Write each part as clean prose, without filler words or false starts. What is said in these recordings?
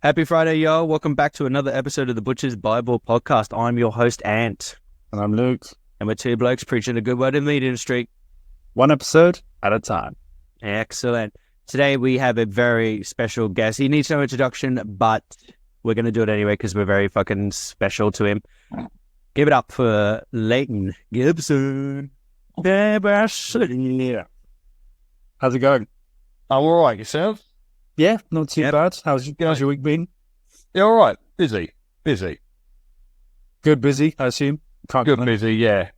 Happy Friday, y'all. Welcome back to another episode of the Butcher's Bible Podcast. I'm your host, Ant. And I'm Luke. And we're two blokes preaching a good word in the meat industry. One episode at a time. Excellent. Today we have a very special guest. He needs no introduction, but we're going to do it anyway because we're very fucking special to him. Give it up for Layton Gibson. Yeah. How's it going? I'm all right. Yourself? Yeah, not too bad. How's your week been? Yeah, all right. Busy. Good, busy, I assume? Good, busy. Yeah,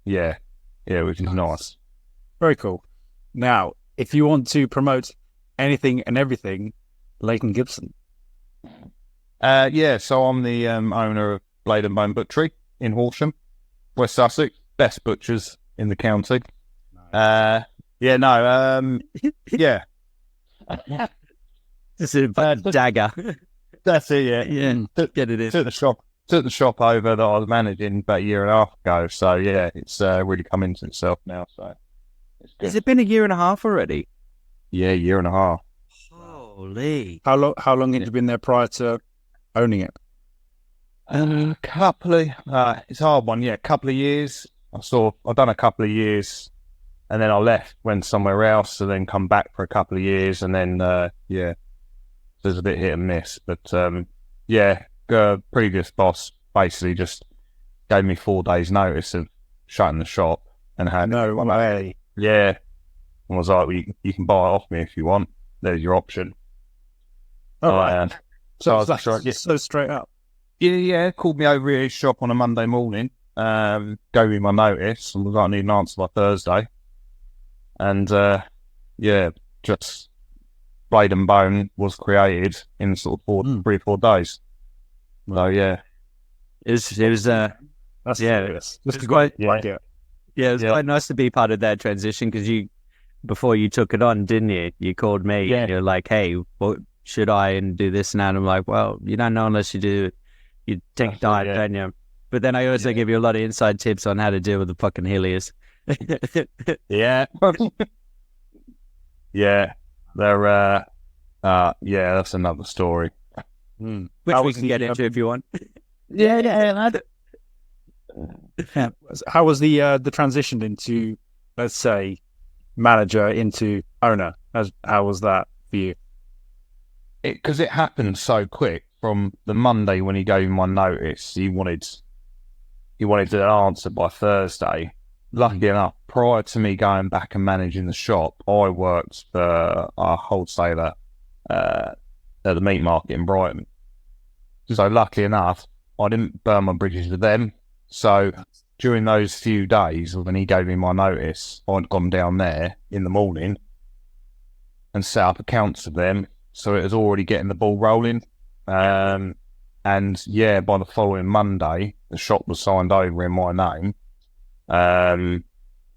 which is nice. Very cool. Now, if you want to promote anything and everything, Layton Gibson. So I'm the owner of Blade and Bone Butchery in Horsham, West Sussex. Best butchers in the county. Nice. Yeah. This is a dagger. That's it, yeah. Yeah, get it in. Took the shop over that I was managing about a year and a half ago. So, yeah, it's really come into itself now. So, it's good. Has it been a year and a half already? Yeah, a year and a half. Holy. How long had you been there prior to owning it? It's a hard one, yeah. A couple of years. I've done a couple of years, and then I left, went somewhere else, and then come back for a couple of years, and then there's a bit hit and miss. But previous boss basically just gave me 4 days' notice of shutting the shop, and had No way. Yeah, and was like, well, you can buy it off me if you want. There's your option. All right. So straight up. Yeah, called me over at his shop on a Monday morning, gave me my notice, and was like, I need an answer by Thursday. And, just Blade and Bone was created in sort of 3 or 4 days. So, yeah. It was That's serious. It was quite nice to be part of that transition because before you took it on, didn't you? You called me and you're like, hey, what should I and do this and that? And I'm like, well, you don't know unless you do it. You take dive, don't you? But then I also give you a lot of inside tips on how to deal with the fucking Helios. Yeah. Yeah. They're, that's another story. Which we can get into if you want. How was the transition into, let's say, manager into owner? How was that for you? Because it happened so quick. From the Monday when he gave me my notice, he wanted an answer by Thursday. Lucky enough, prior to me going back and managing the shop, I worked for a wholesaler at the meat market in Brighton. So lucky enough, I didn't burn my bridges with them. So during those few days when he gave me my notice, I'd gone down there in the morning and set up accounts with them. So it was already getting the ball rolling. By the following Monday, the shop was signed over in my name. And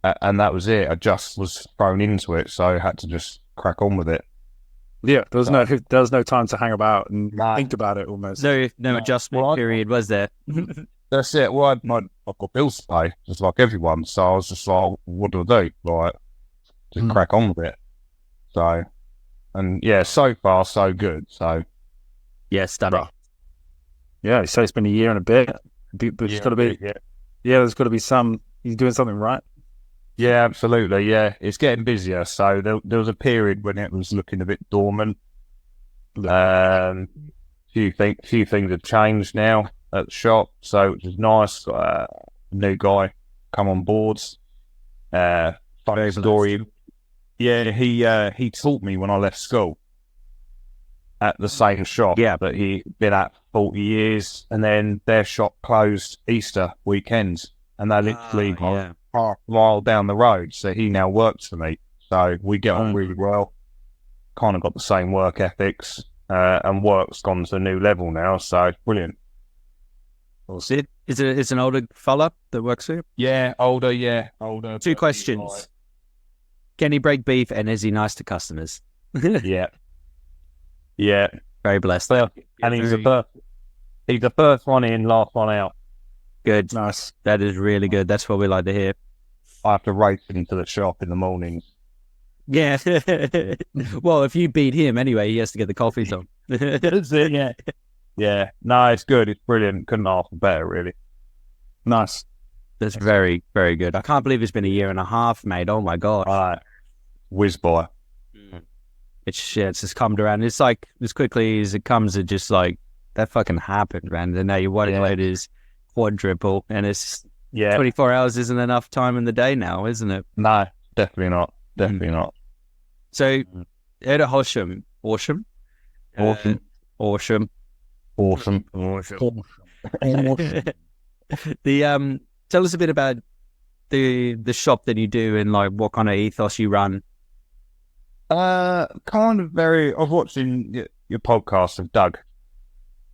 that was it. I just was thrown into it, so I had to just crack on with it. Yeah, there was no time to hang about and think about it almost. No adjustment period, was there? That's it. Well, I've got bills to pay, just like everyone. So I was just like, what do I do? Like, just crack on with it. So, and yeah, so far, so good. So, yeah, stunning. Yeah, so it's been a year and a bit. But there's got to be, there's got to be he's doing something right. Yeah, absolutely. Yeah, it's getting busier. So there was a period when it was looking a bit dormant. Few things have changed now at the shop, so which is nice. Got a new guy come on board. Funny story. Yeah, he taught me when I left school at the same shop that he'd been at 40 years, and then their shop closed Easter weekends, and they literally half a mile down the road. So he now works for me. So we get on really well. Kind of got the same work ethics, and work's gone to a new level now. So it's brilliant. It's an older fella that works here? Yeah, older. 2 questions. Can he break beef, and is he nice to customers? Yeah. Very blessed. And he's the first one in, last one out. Good. Nice. That is really good. That's what we like to hear. I have to race into the shop in the mornings. Yeah. Well, if you beat him anyway, he has to get the coffees on. That's it, yeah. Yeah. No, it's good. It's brilliant. Couldn't ask for better, really. Nice. That's very, very good. I can't believe it's been a year and a half, mate. Oh my god. Whiz by. It's just come around. It's like as quickly as it comes, it just like that fucking happened, man. And now your workload is quadruple, and it's 24 hours isn't enough time in the day now, isn't it? No, definitely not. Definitely not. So, at a Horsham, tell us a bit about the shop that you do and like what kind of ethos you run. Kind of very. I was watching your podcast of Doug,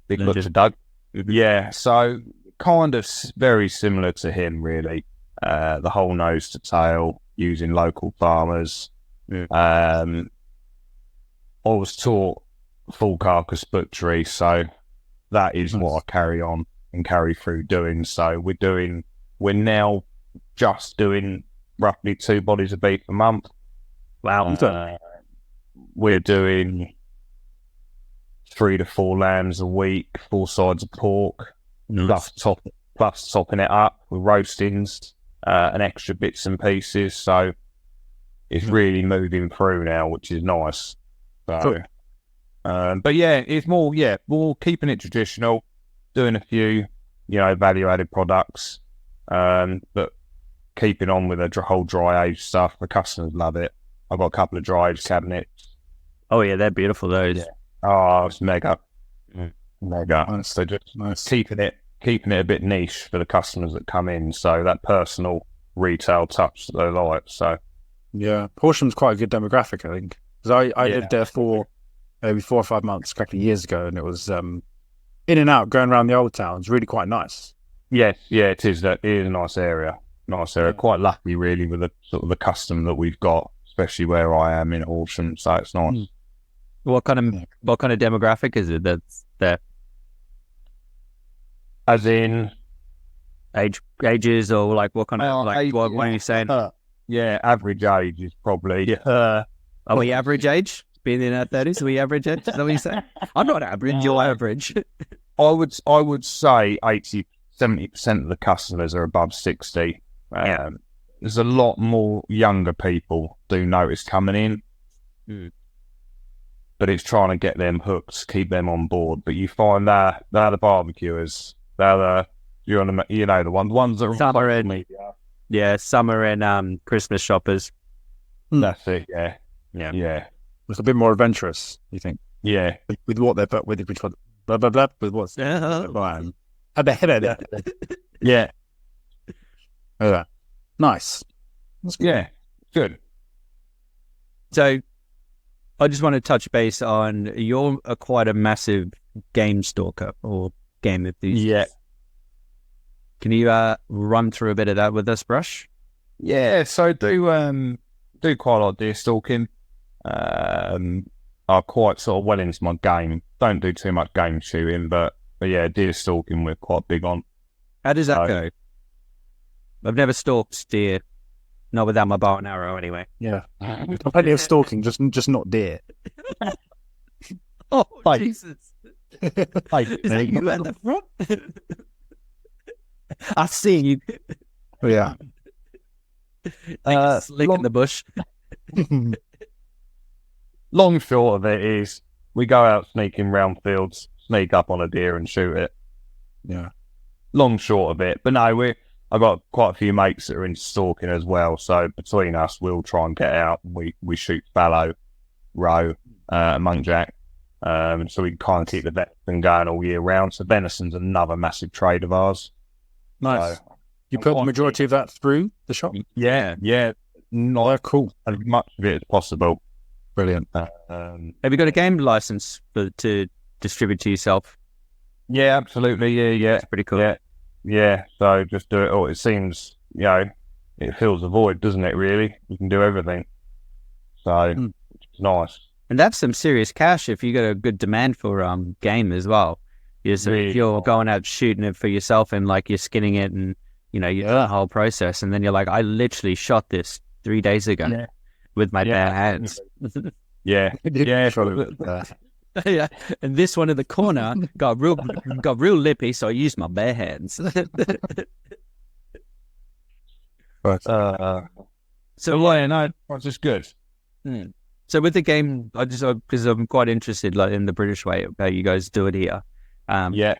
Big Butcher Doug. Yeah, so kind of very similar to him, really. The whole nose to tail, using local farmers. I was taught full carcass butchery, so that is what I carry on and carry through doing. So we're now just doing roughly 2 bodies of beef a month. Wow. We're doing 3 to 4 lambs a week, 4 sides of pork, plus topping it up with roastings and extra bits and pieces. So it's really moving through now, which is nice. So, but yeah, it's more keeping it traditional, doing a few, value-added products, but keeping on with the whole dry age stuff. The customers love it. I've got a couple of dry age cabinets. Oh yeah, they're beautiful, those. Yeah. Oh, it's mega. Mega. Nice. So just Nice. keeping it a bit niche for the customers that come in. So that personal retail touch that they like. So Yeah, Horsham's quite a good demographic, I think. Because I lived there for maybe 4 or 5 months, a couple of years ago, and it was in and out, going around the old town. It's really quite nice. Yeah, it is. It is a nice area. Nice area. Quite lucky, really, with the sort of the custom that we've got, especially where I am in Horsham. So it's nice. What kind of demographic is it that's there? As in ages, or like what kind of what are you saying? Yeah, average age is probably. Are we average age? Being in our 30s, are we average age? Is that what you say? I'm not average. You're average. I would say 70% of the customers are above 60. There's a lot more younger people do notice coming in. But it's trying to get them hooked, keep them on board. But you find they're the barbecuers. They're the ones that are summer on and media. Yeah, summer and Christmas shoppers. That's it. Yeah. It's a bit more adventurous, you think? Yeah. With what they're with which one? Blah blah blah. With what's at the head of it. Yeah. Nice. That's good. Yeah. Good. So I just want to touch base on you're quite a massive game stalker or game enthusiast. Yeah. Can you run through a bit of that with us, Brush? Yeah, so I do quite a lot of deer stalking. I'm quite sort of well into my game. Don't do too much game shooting, but yeah, deer stalking we're quite big on. How does that go? I've never stalked deer. Not without my bow and arrow, anyway. Yeah. Plenty of stalking, just not deer. Oh, Jesus. Is that you at the front? I see you. Yeah. Slick in the bush. Long short of it is we go out sneaking round fields, sneak up on a deer and shoot it. Yeah. Long short of it. But no, I've got quite a few mates that are into stalking as well. So between us, we'll try and get out. We shoot fallow, roe, muntjac. So we can kind of keep the venison going all year round. So venison's another massive trade of ours. Nice. So, you put the majority of that through the shop? Yeah. Not cool. As much of it as possible. Brilliant. Have you got a game license to distribute to yourself? Yeah, absolutely. Yeah. It's pretty cool. Yeah. So just do it all. It seems, it fills the void, doesn't it, really? You can do everything. So it's nice. And that's some serious cash if you got a good demand for game as well. If you're going out shooting it for yourself and like you're skinning it and the whole process, and then you're like, I literally shot this 3 days ago with my bare hands. Yeah. Yeah, and this one in the corner got real lippy, so I used my bare hands. So yeah, no, it's just good. So with the game, because I'm quite interested, like in the British way of how you guys do it here.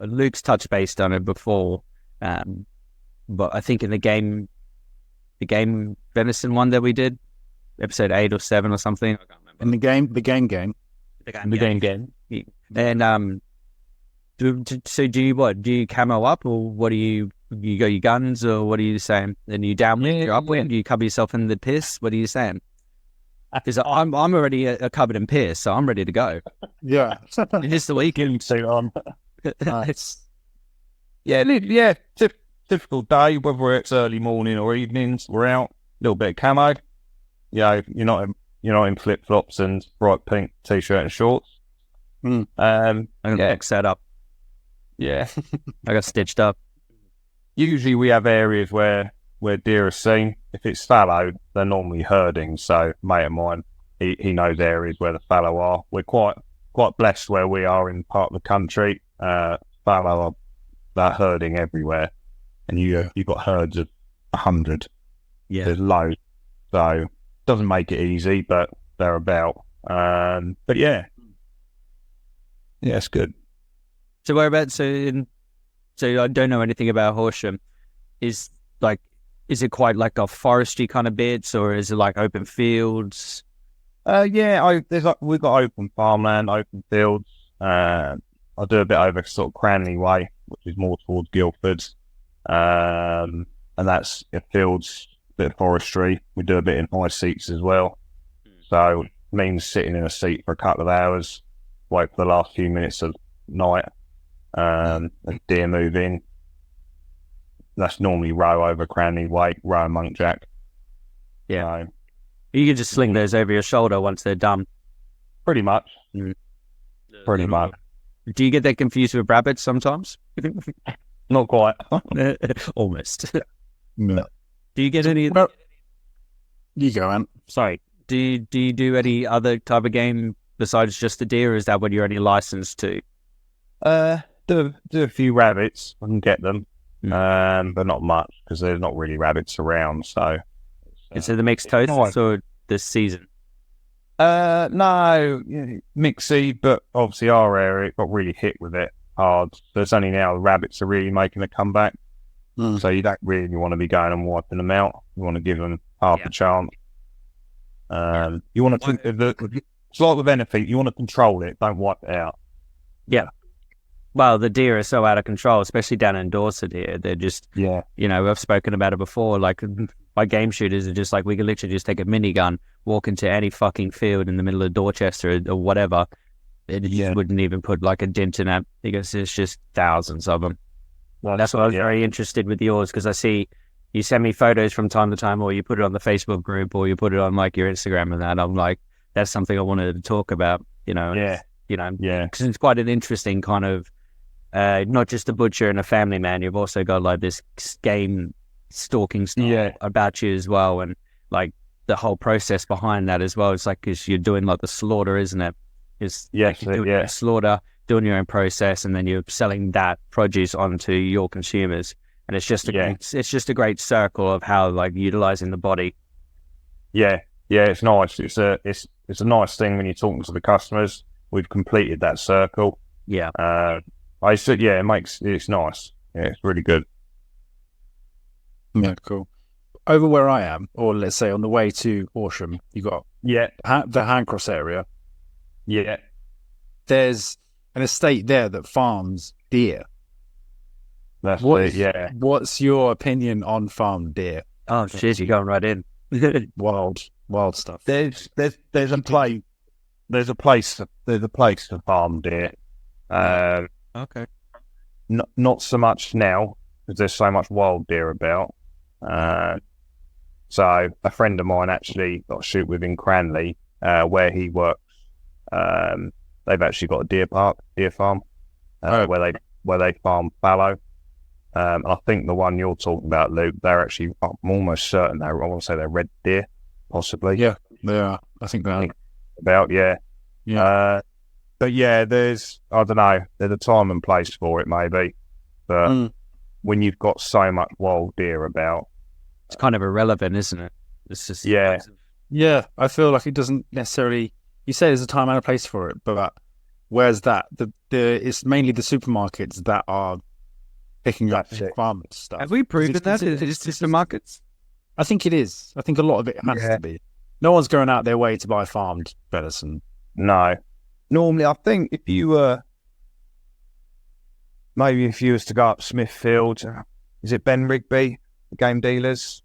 Luke's touched based on it before, but I think in the game venison one that we did, episode 8 or 7 or something. I can't remember. In the game. And do you what? Do you camo up, or what do you got your guns, or what are you saying? And you downwind, you're upwind, do you cover yourself in the piss? What are you saying? Because I'm already covered in piss, so I'm ready to go. Yeah, It's the weekend. Suit on. Nice. Typical day, whether it's early morning or evenings, we're out. A little bit of camo. You're not in flip flops and bright pink t-shirt and shorts. I'm gonna set up. Yeah, I got stitched up. Usually we have areas where deer are seen. If it's fallow, they're normally herding. So mate of mine, he knows areas where the fallow are. We're quite blessed where we are in part of the country. Fallow are herding everywhere, and you've got herds of 100. Yeah, there's loads. So doesn't make it easy, but they're about. But yeah, it's good. So whereabouts? So I don't know anything about Horsham. Is it quite like a forestry kind of bits, or is it like open fields? We've got open farmland, open fields. I do a bit over sort of Cranley way, which is more towards Guildford, and that's fields, a bit of forestry. We do a bit in high seats as well, so it means sitting in a seat for a couple of hours, wait for the last few minutes of night, and deer move in. That's normally row over Cranley Way, row and Monkjack. Yeah. So, you can just sling those over your shoulder once they're done. Pretty much. Pretty much. Do you get that confused with rabbits sometimes? Not quite. Almost. No. Do you get any... Well, you go, Ant. Sorry. Do you do any other type of game besides just the deer, or is that what you're only licensed to? Do a few rabbits. I can get them. But not much, because there's not really rabbits around. So, is it the mixed toasts or this season? No, mixed seed, but obviously our area got really hit with it hard. So it's only now the rabbits are really making a comeback. So you don't really want to be going and wiping them out. You want to give them half a chance. You want to it's like with anything, you want to control it, don't wipe it out. Yeah. Well, the deer are so out of control, especially down in Dorset here. They're just, I've spoken about it before. Like, my game shooters are just like, we could literally just take a minigun, walk into any fucking field in the middle of Dorchester or whatever. It just wouldn't even put like a dent in it, because there's just thousands of them. Well, that's why I was very interested with yours, because I see you send me photos from time to time, or you put it on the Facebook group, or you put it on like your Instagram and that. I'm like, that's something I wanted to talk about, because it's quite an interesting kind of, not just a butcher and a family man. You've also got like this game stalking style about you as well, and like the whole process behind that as well. It's like, because you're doing like the slaughter, isn't it? You're doing slaughter, doing your own process, and then you're selling that produce onto your consumers. And it's just a great circle of how like utilizing the body. Yeah, it's nice. It's a nice thing when you're talking to the customers. We've completed that circle. Yeah. It's nice. Yeah, it's really good. Yeah, cool. Over where I am, or let's say on the way to Horsham, you got the Handcross area. Yeah. There's an estate there that farms deer. What's your opinion on farmed deer? Oh shit, you're going right in. Wild stuff. There's a place to farm deer. Okay. Not so much now, because there's so much wild deer about. So a friend of mine actually got a shoot with in Cranley, where he works. They've actually got a deer farm, where they farm fallow. I think the one you're talking about, Luke, they're actually, I'm almost certain I want to say they're red deer, possibly. Yeah, they are. I think they are. But But yeah, I don't know, there's a time and place for it maybe. But when you've got so much wild deer about, it's kind of irrelevant, isn't it? It's just yeah. I feel like it doesn't necessarily. You say there's a time and a place for it, but where's that? It's mainly the supermarkets that are picking up farmers stuff. Have we proven that it's supermarkets? I think it is. I think a lot of it has to be. No one's going out their way to buy farmed venison. No. Normally, I think if you were to go up Smithfield, is it Ben Rigby, the game dealers?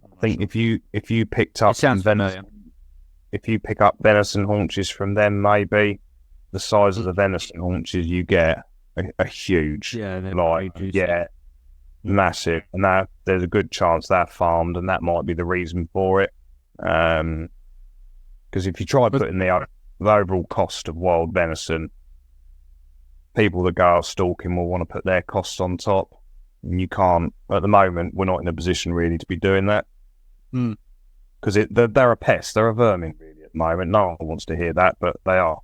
I think if you picked up venison, if you pick up venison haunches from them, maybe the size of the venison haunches you get are huge. Yeah, massive. And that there's a good chance they're farmed, and that might be the reason for it. Because if you try putting the overall cost of wild venison, people that go out stalking will want to put their costs on top, and you can't. At the moment, we're not in a position really to be doing that. Because they're a pest, they're a vermin really at the moment. No one wants to hear that, but they are.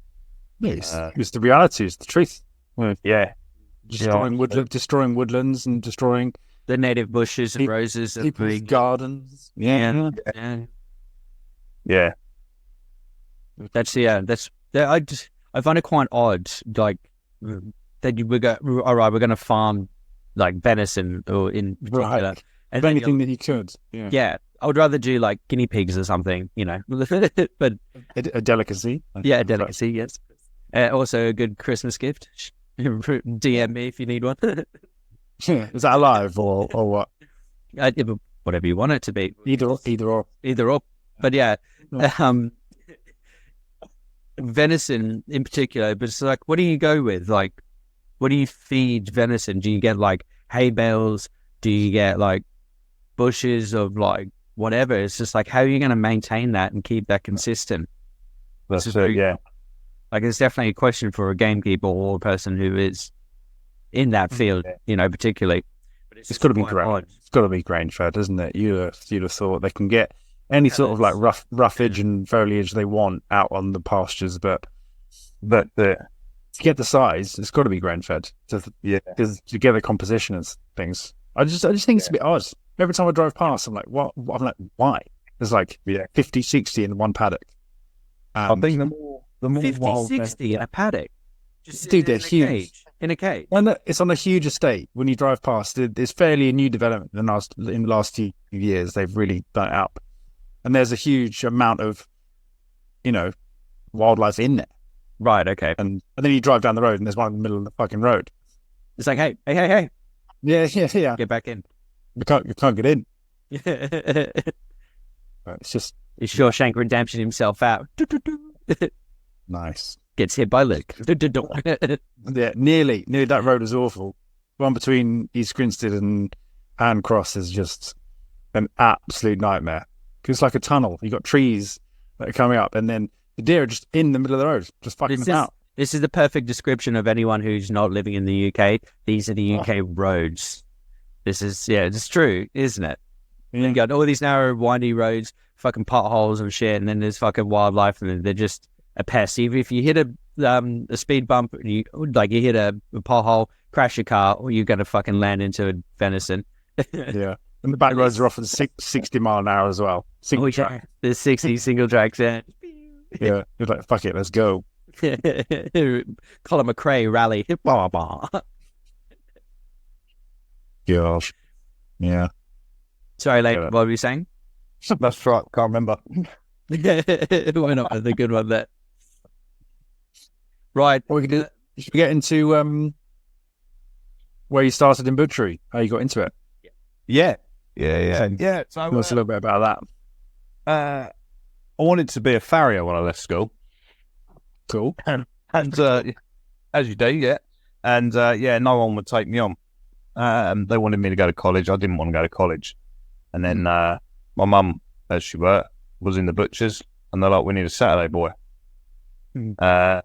Yes, it's the reality, it's the truth. Yeah, destroying woodlands and destroying the native bushes and roses, people's gardens. Yeah. I find it quite odd, like that you would go, all right, we're going to farm like venison or in particular, and anything that you could. Yeah. I would rather do like guinea pigs or something, but a delicacy. Yeah, a delicacy. Yes. Also a good Christmas gift. DM me if you need one. Is that alive or what? Whatever you want it to be. Either or. But yeah, venison in particular. But it's like, what do you go with? Like, what do you feed venison? Do you get like hay bales? Do you get like bushes of like whatever? It's just like, how are you going to maintain that and keep that consistent? That's it. Yeah. Like, it's definitely a question for a gamekeeper or a person who is in that field, particularly. But it's got to be grain. It's got to be grain fed, isn't it? You'd have thought they can get any sort of like roughage and foliage they want out on the pastures, but to get the size, it's got to be grain fed. Because to get the composition and things, I just think it's a bit odd. Every time I drive past, I'm like, what? I'm like, why? There's like 50, 60 in one paddock. I think the more 50, 60 in a paddock. Dude, they're huge. In a cage. And it's on a huge estate. When you drive past, it's fairly a new development in the last few years. They've really done it up. And there's a huge amount of, wildlife in there. Right, okay. And then you drive down the road and there's one in the middle of the fucking road. It's like, hey. Yeah. Get back in. You can't get in. It's just... It's Shawshank Redemption himself out. Nice. Gets hit by Luke. Yeah, nearly. That road is awful. One between East Grinstead and Hand Cross is just an absolute nightmare. Because it's like a tunnel. You've got trees that are coming up, and then the deer are just in the middle of the road, just fucking them out. This is the perfect description of anyone who's not living in the UK. These are the UK roads. This is, it's true, isn't it? And you got all these narrow, windy roads, fucking potholes and shit, and then there's fucking wildlife, and they're just a pest. Even if you hit a speed bump, you hit a pothole, crash your car, or you're going to fucking land into a venison. Yeah. And the back roads are often 60 mile an hour as well. Single track. There's 60 single tracks, Yeah. You're like, fuck it, let's go. Colin McRae rally. Gosh. Yeah. Sorry, Layton, what were you saying? That's right, can't remember. Why not? That's a good one there. Right. What we can do, should we get into where you started in butchery, how you got into it? Yeah. So tell us a little bit about that. I wanted to be a farrier when I left school. Cool. And as you do, yeah. And no one would take me on. They wanted me to go to college. I didn't want to go to college. And then my mum, as she were, was in the butchers, and they're like, we need a Saturday boy. So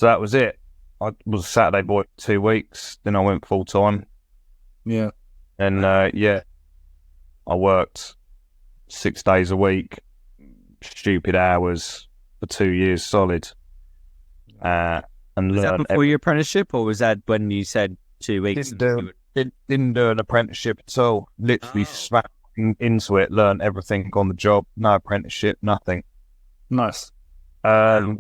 that was it. I was a Saturday boy for 2 weeks. Then I went full time. Yeah. And I worked 6 days a week, stupid hours for 2 years solid. and Was that learn. before your apprenticeship, or was that when you said 2 weeks? Didn't do an apprenticeship at all. Literally smacked into it, learned everything on the job. No apprenticeship, nothing. Nice. But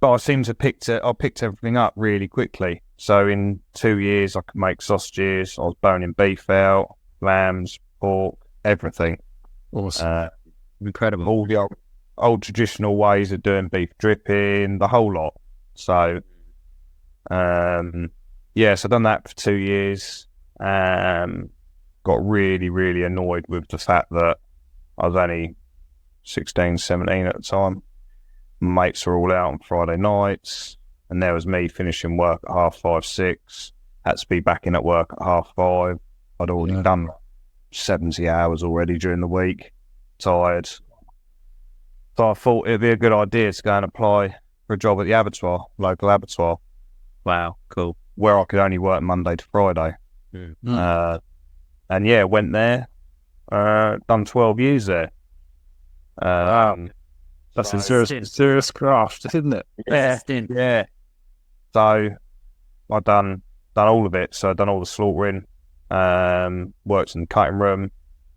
I seem to picked everything up really quickly. So in 2 years, I could make sausages. I was boning beef out, lambs, pork, everything. Awesome. Incredible. All the old traditional ways of doing beef dripping, the whole lot. So, so done that for 2 years. Got really, really annoyed with the fact that I was only 16, 17 at the time. My mates were all out on Friday nights, and there was me finishing work at 5:30, 6. Had to be back in at work at 5:30. I'd already done 70 hours already during the week. Tired. So I thought it'd be a good idea to go and apply for a job at the abattoir, local abattoir. Wow, cool. Where I could only work Monday to Friday. And went there. Done 12 years there. That's a serious craft, isn't it? Yeah. So I done all of it. So I done all the slaughtering. Worked in the cutting room.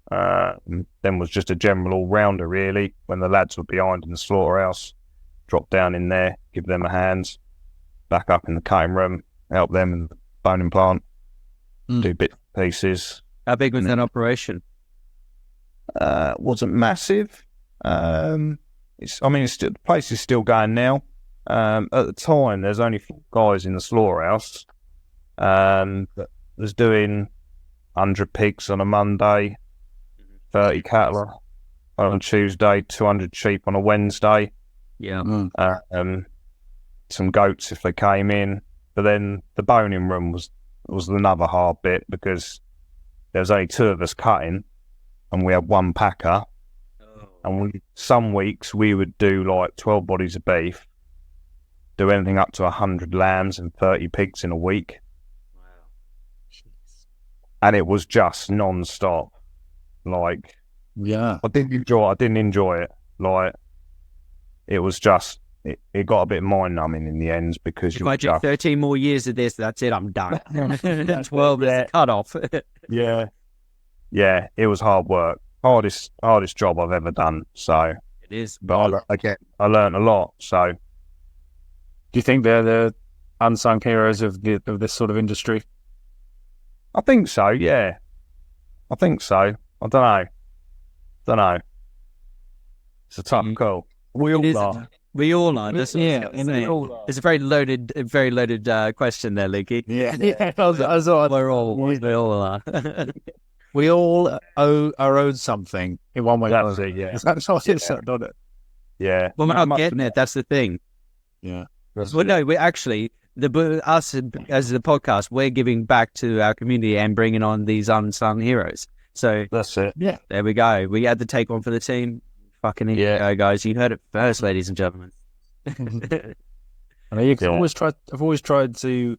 Then was just a general all-rounder, really. When the lads were behind in the slaughterhouse, drop down in there, give them a hand, back up in the cutting room, help them in the boning plant, do bits and pieces. How big was that operation? Wasn't massive. The place is still going now. At the time, there's only 4 guys in the slaughterhouse. That was doing 100 pigs on a Monday, 30 cattle on a Tuesday, 200 sheep on a Wednesday. Yeah. Some goats if they came in. But then the boning room was another hard bit because there was only 2 of us cutting, and we had 1 packer. And some weeks we would do like 12 bodies of beef, do anything up to 100 lambs and 30 pigs in a week. Wow. And it was just non-stop. Like, yeah, I didn't enjoy it. Like, it was just, it got a bit mind-numbing in the end because if I do 13 more years of this, that's it, I'm done. 12 is the cut-off. Yeah, it was hard work. Hardest job I've ever done. So it is. But I learned a lot. So, do you think they're the unsung heroes of this sort of industry? I think so. Yeah, I think so. I don't know. It's a tough call. We all are. We all are. It's a very loaded question there, Leaky. Yeah. We're all are. We all owe our own something in one way. That's it, yeah. That's how it's done it. Yeah. Well, we're not getting it. That's the thing. Yeah. Well, no, we actually, us as the podcast, we're giving back to our community and bringing on these unsung heroes. So that's it. Yeah. There we go. We had to take one for the team. Fucking go, guys. You heard it first, ladies and gentlemen. I know I've always tried to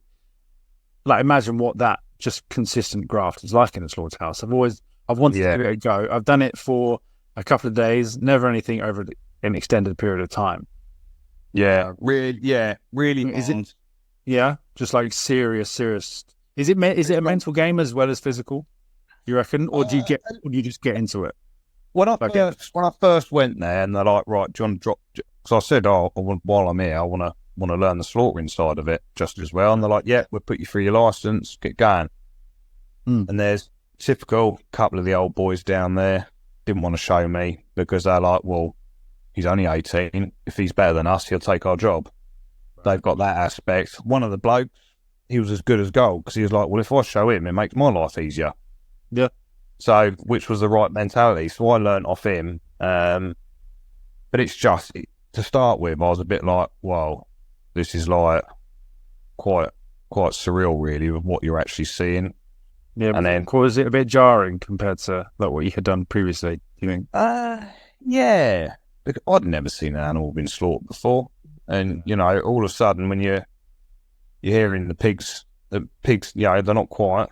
imagine what that just consistent graft is like in a slaughterhouse. I've wanted to give it a go. I've done it for a couple of days, never anything over an extended period of time. Yeah, really. Is it? Yeah, just like serious. Is it a mental game as well as physical? You reckon, or do you just get into it? When I first went there, and they're like, right, John, drop. So I said, while I'm here, I want to learn the slaughtering side of it just as well. And they're like, yeah, we'll put you through your license, get going. And there's typical couple of the old boys down there didn't want to show me because they're like, well, he's only 18. If he's better than us, he'll take our job. Right. They've got that aspect. One of the blokes, he was as good as gold because he was like, well, if I show him, it makes my life easier. Yeah. So, which was the right mentality. So I learned off him. But it's just, to start with, I was a bit like, well, this is like quite surreal, really, with what you're actually seeing. Yeah, and then was it a bit jarring compared to what you had done previously? Do you think? Yeah, because I'd never seen an animal being slaughtered before, and all of a sudden when you're hearing the pigs, they're not quiet.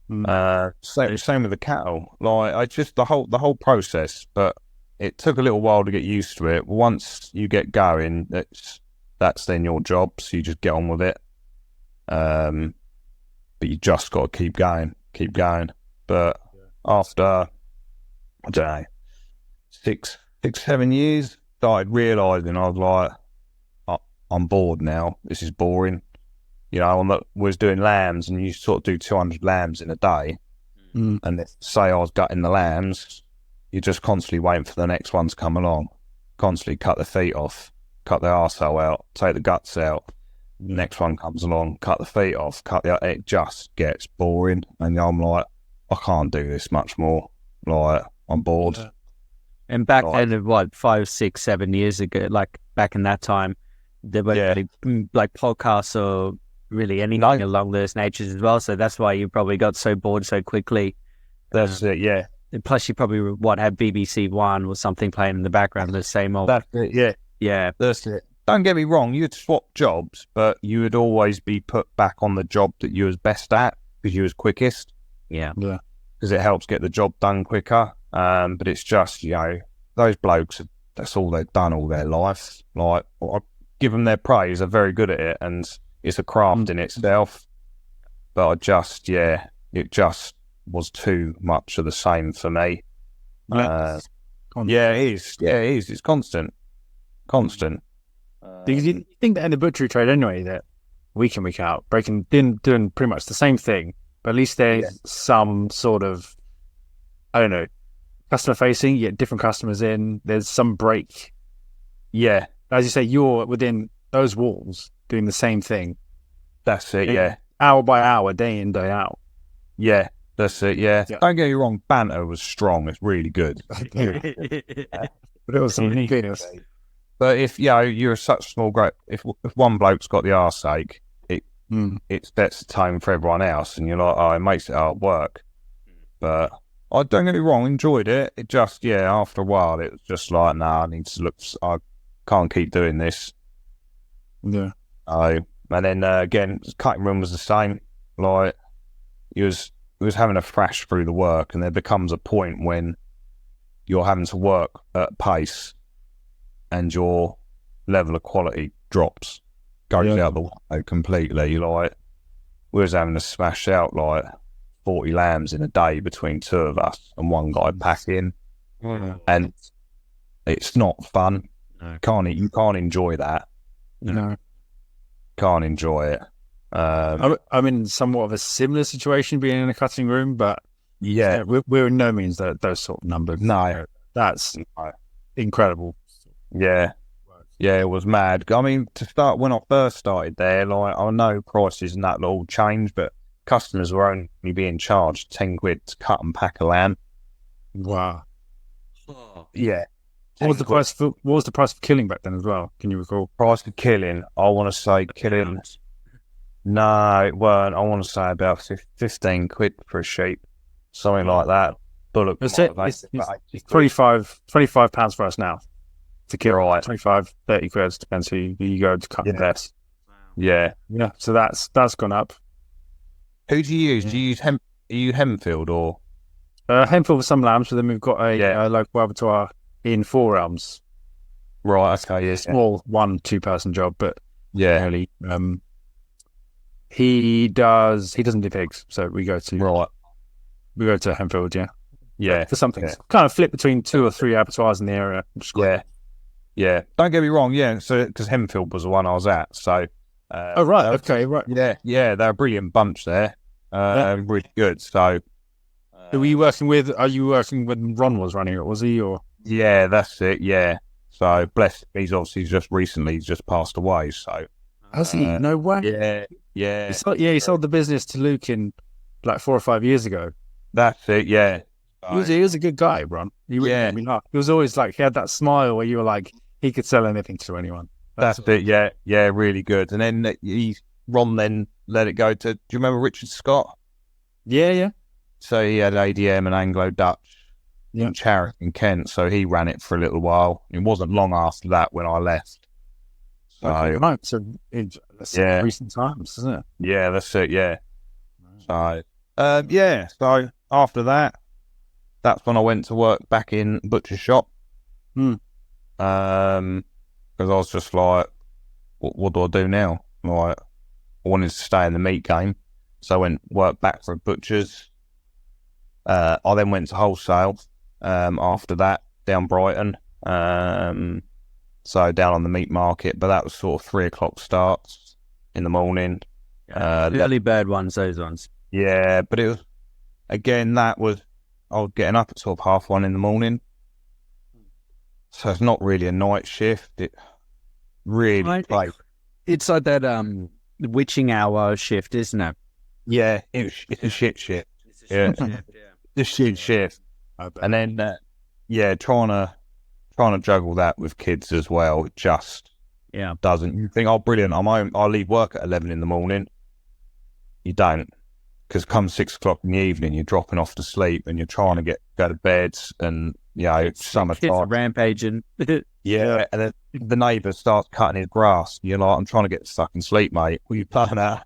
Same with the cattle. Like I just the whole process, but it took a little while to get used to it. Once you get going, that's then your job, so you just get on with it. But you just got to keep going. But after, I don't know, 7 years, started realising I was like, I'm bored now. This is boring. You know, was doing lambs, and you sort of do 200 lambs in a day. And if, say I was gutting the lambs, you're just constantly waiting for the next one to come along. Constantly cut the feet off, cut the arsehole out, take the guts out. Next one comes along, cut the feet off, it just gets boring. And I'm like, I can't do this much more. Like, I'm bored. Yeah. And back then, what, 5, 6, 7 years ago, like back in that time, there were like podcasts or really anything along those natures as well. So that's why you probably got so bored so quickly. That's it, yeah. And plus, you probably had BBC One or something playing in the background, the same old. That's it, yeah. Yeah. That's it. Don't get me wrong, you'd swap jobs, but you would always be put back on the job that you was best at because you was quickest. Yeah. Because it helps get the job done quicker. But it's just, you know, those blokes, that's all they've done all their life. Like, I give them their praise, they're very good at it, and it's a craft in itself. But it just was too much of the same for me. It is. Yeah, it is. It's constant. Because you think that in the butchery trade anyway, that week in, week out, doing pretty much the same thing, but at least there's some sort of, I don't know, customer facing, you get different customers in, there's some break. Yeah. As you say, you're within those walls doing the same thing. That's it, Hour by hour, day in, day out. Yeah, that's it, yeah. Don't get me wrong, banter was strong, it's really good. But it was something genius. But if you're such a small group, if one bloke's got the arse ache, it sets the tone for everyone else, and you're like, oh, it makes it hard work. But I don't get me wrong, enjoyed it. It just after a while, it was just like, nah, I need to look. I can't keep doing this. Yeah. And then again, cutting room was the same. Like he was having a thrash through the work, and there becomes a point when you're having to work at pace. And your level of quality goes out the window completely. Like, we was having to smash out like 40 lambs in a day between two of us and one guy packing. And it's not fun. No. You can't enjoy that. No. Can't enjoy it. I'm in somewhat of a similar situation being in a cutting room, but we're in no means those sort of numbers. No. That's incredible. Yeah, it was mad. I mean, to start, when I first started there, like, I know prices and that all changed, but customers were only being charged 10 quid to cut and pack a lamb. Wow. Yeah. What was the price for killing back then as well? Can you recall? Price for killing, I want to say killing. No, it weren't. I want to say about 15 quid for a sheep, something like that. Bullock. It's £25 for us now. To kill, right. 25, 30 quid, depends who you go to cut the best. Yeah. So that's gone up. Who do you use? Do you use Are you Hemfield or? Hemfield for some lambs, but then we've got a local abattoir in Four Elms. Right, okay, yeah. Small 1-2 person job, but really, he doesn't do pigs, so we go to Hemfield, for some things. Kind of flip between 2 or 3 abattoirs in the area. Yeah, don't get me wrong. Yeah, so because Hemfield was the one I was at. So, right. Yeah, they're a brilliant bunch there. Really good. So, who are you working with? Are you working when Ron was running it? Was he or? Yeah, that's it. Yeah. So bless him. He's obviously just passed away. So. Has he? No way. Yeah. He sold the business to Luke in like 4 or 5 years ago. That's it. Yeah. He was a good guy, Ron. He was always like, he had that smile where you were like, he could sell anything to anyone. That's it. Yeah, really good. And then Ron then let it go to. Do you remember Richard Scott? Yeah. So he had ADM and Anglo Dutch in Charing in Kent. So he ran it for a little while. It wasn't long after that when I left. So that's recent times, isn't it? Yeah, that's it. Yeah. So So after that, that's when I went to work back in butcher's shop. Because I was just like, what do I do now? Right, I wanted to stay in the meat game, so I went work back for a butcher's. I then went to wholesale. After that, down Brighton. So down on the meat market, but that was sort of 3:00 starts in the morning. Early bird ones, those ones. Yeah, but it was, again, I was getting up at sort of 1:30 in the morning. So it's not really a night shift. It really plays. It's like that witching hour shift, isn't it? Yeah, it's a shit shift. Yeah, the shit shift. And then, trying to juggle that with kids as well, it just doesn't. You think, oh, brilliant, I'll leave work at 11 in the morning. You don't, because come 6:00 in the evening, you're dropping off to sleep and you're trying to go to bed, and summertime rampaging. Yeah, and then the neighbour starts cutting his grass. You're like, I'm trying to get stuck in sleep, mate. Will you plan out?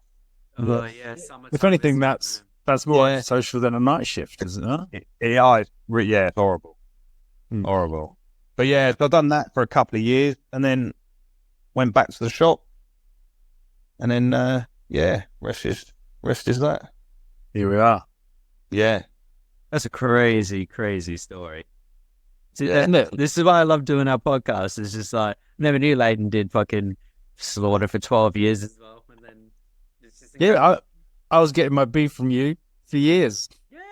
Oh yeah, if anything, that's more social than a night shift, isn't it? It's horrible. Horrible. But yeah, I've done that for a couple of years and then went back to the shop. And then, rest is that. Here we are. Yeah. That's a crazy, crazy story. See, this is why I love doing our podcast. It's just like, never knew Layton did fucking slaughter for 12 years as well. And then I was getting my beef from you for years.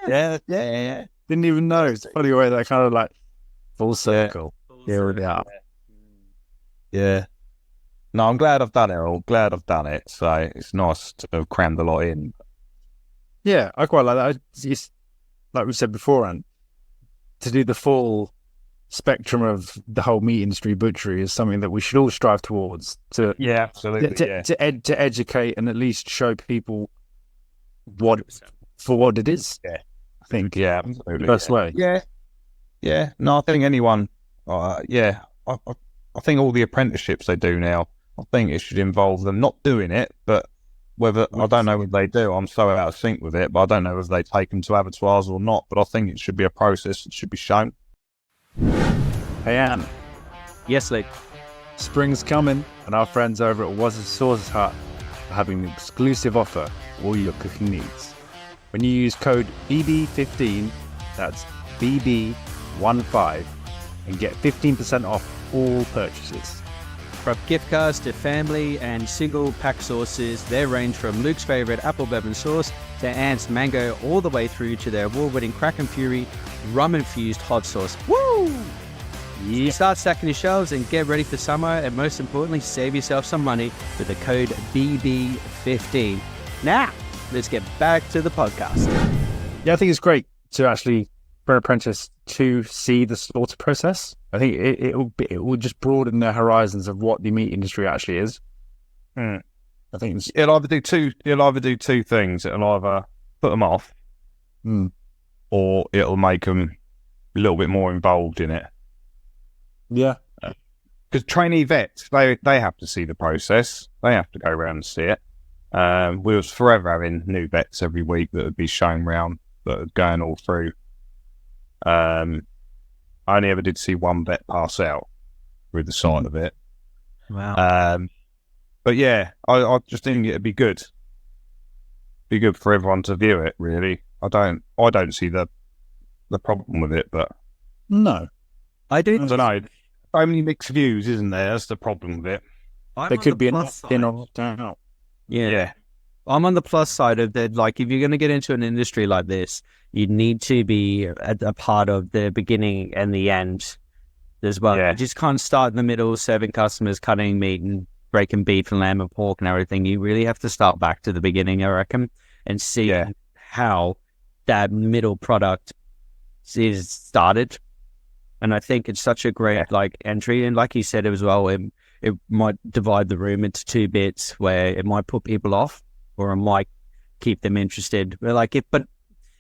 Yeah. Didn't even know. It's funny way that kind of like full circle. Here we are. Yeah. No, I'm glad I've done it. I'm glad I've done it. So it's nice to have crammed a lot in. Yeah, I quite like that. It's, like we said beforehand, to do the full spectrum of the whole meat industry, butchery, is something that we should all strive towards. Absolutely. To educate and at least show people what it is. Yeah, I think. Yeah, absolutely. Best way. Yeah. No, I think anyone. I think all the apprenticeships they do now, I think it should involve them not doing it, but whether I don't know what they do. I'm so out of sync with it, but I don't know if they take them to abattoirs or not. But I think it should be a process that should be shown. Hey, Anne. Yes, Lee. Spring's coming, and our friends over at Was Sauce Hut are having an exclusive offer for all your cooking needs. When you use code BB15, that's BB15, and get 15% off all purchases. From gift cards to family and single pack sauces, they range from Luke's favourite apple bourbon sauce to Ant's mango, all the way through to their award-winning Crack and Fury rum-infused hot sauce. Woo! Yeah. Start stacking your shelves and get ready for summer, and most importantly, save yourself some money with the code BB15. Now, let's get back to the podcast. Yeah, I think it's great to actually, for an apprentice, to see the slaughter process. I think it will just broaden their horizons of what the meat industry actually is. I think it'll either do two things. It'll either put them off, or it'll make them a little bit more involved in it. Yeah, because trainee vets, they have to see the process. They have to go around and see it. We was forever having new vets every week that would be shown around, that are going all through. I only ever did see one vet pass out with the sight of it. Wow. But yeah, I just think it'd be good. Be good for everyone to view it, really. I don't see the problem with it, but no. I don't know. So many mixed views, isn't there? That's the problem with it. There could be an in or out. Yeah. I'm on the plus side of that. Like, if you're going to get into an industry like this, you need to be a part of the beginning and the end as well. Yeah. You just can't start in the middle, serving customers, cutting meat and breaking beef and lamb and pork and everything. You really have to start back to the beginning, I reckon, and see how that middle product is started. And I think it's such a great entry. And like you said as well, it might divide the room into two bits where it might put people off, or it might keep them interested. But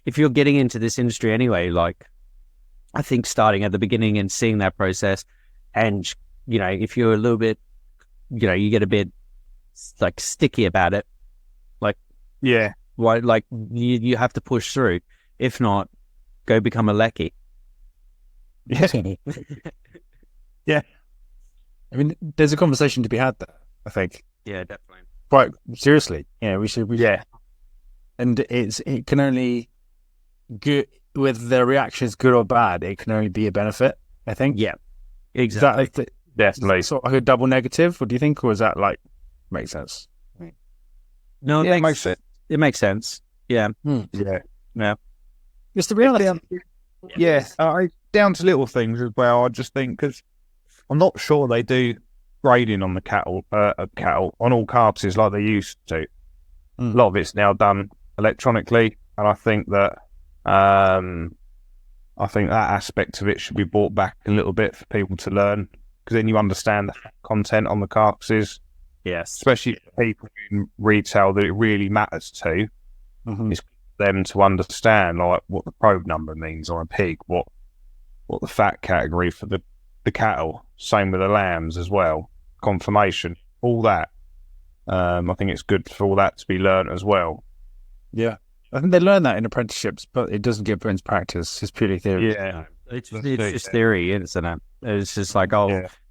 if you're getting into this industry anyway, I think starting at the beginning and seeing that process, and if you're a little bit, you get a bit sticky about it. You have to push through. If not, go become a lecky. Yeah. Yeah. I mean, there's a conversation to be had there. I think. Yeah, definitely. Quite seriously. Yeah, we should. Yeah. And it can only good whether the reaction is good or bad. It can only be a benefit. I think. Yeah, exactly. Is that Definitely. sort of like a double negative? What do you think, or is that like makes sense? No, it makes sense. It makes sense. Yeah. Yeah. Yeah. It's the reality. Yeah. Down to little things as well. I just think because I'm not sure they do grading on the cattle on all carcasses like they used to. A lot of it's now done electronically, and I think that aspect of it should be brought back a little bit for people to learn, because then you understand the content on the carcasses. Yes. Especially for people in retail that it really matters to. It's for them to understand like what the probe number means on a pig, what the fat category for the cattle. Same with the lambs as well. Confirmation, all that. I think it's good for all that to be learned as well. Yeah, I think they learn that in apprenticeships, but it doesn't give into practice. It's purely theory. Yeah, it's just theory, isn't it? It's just like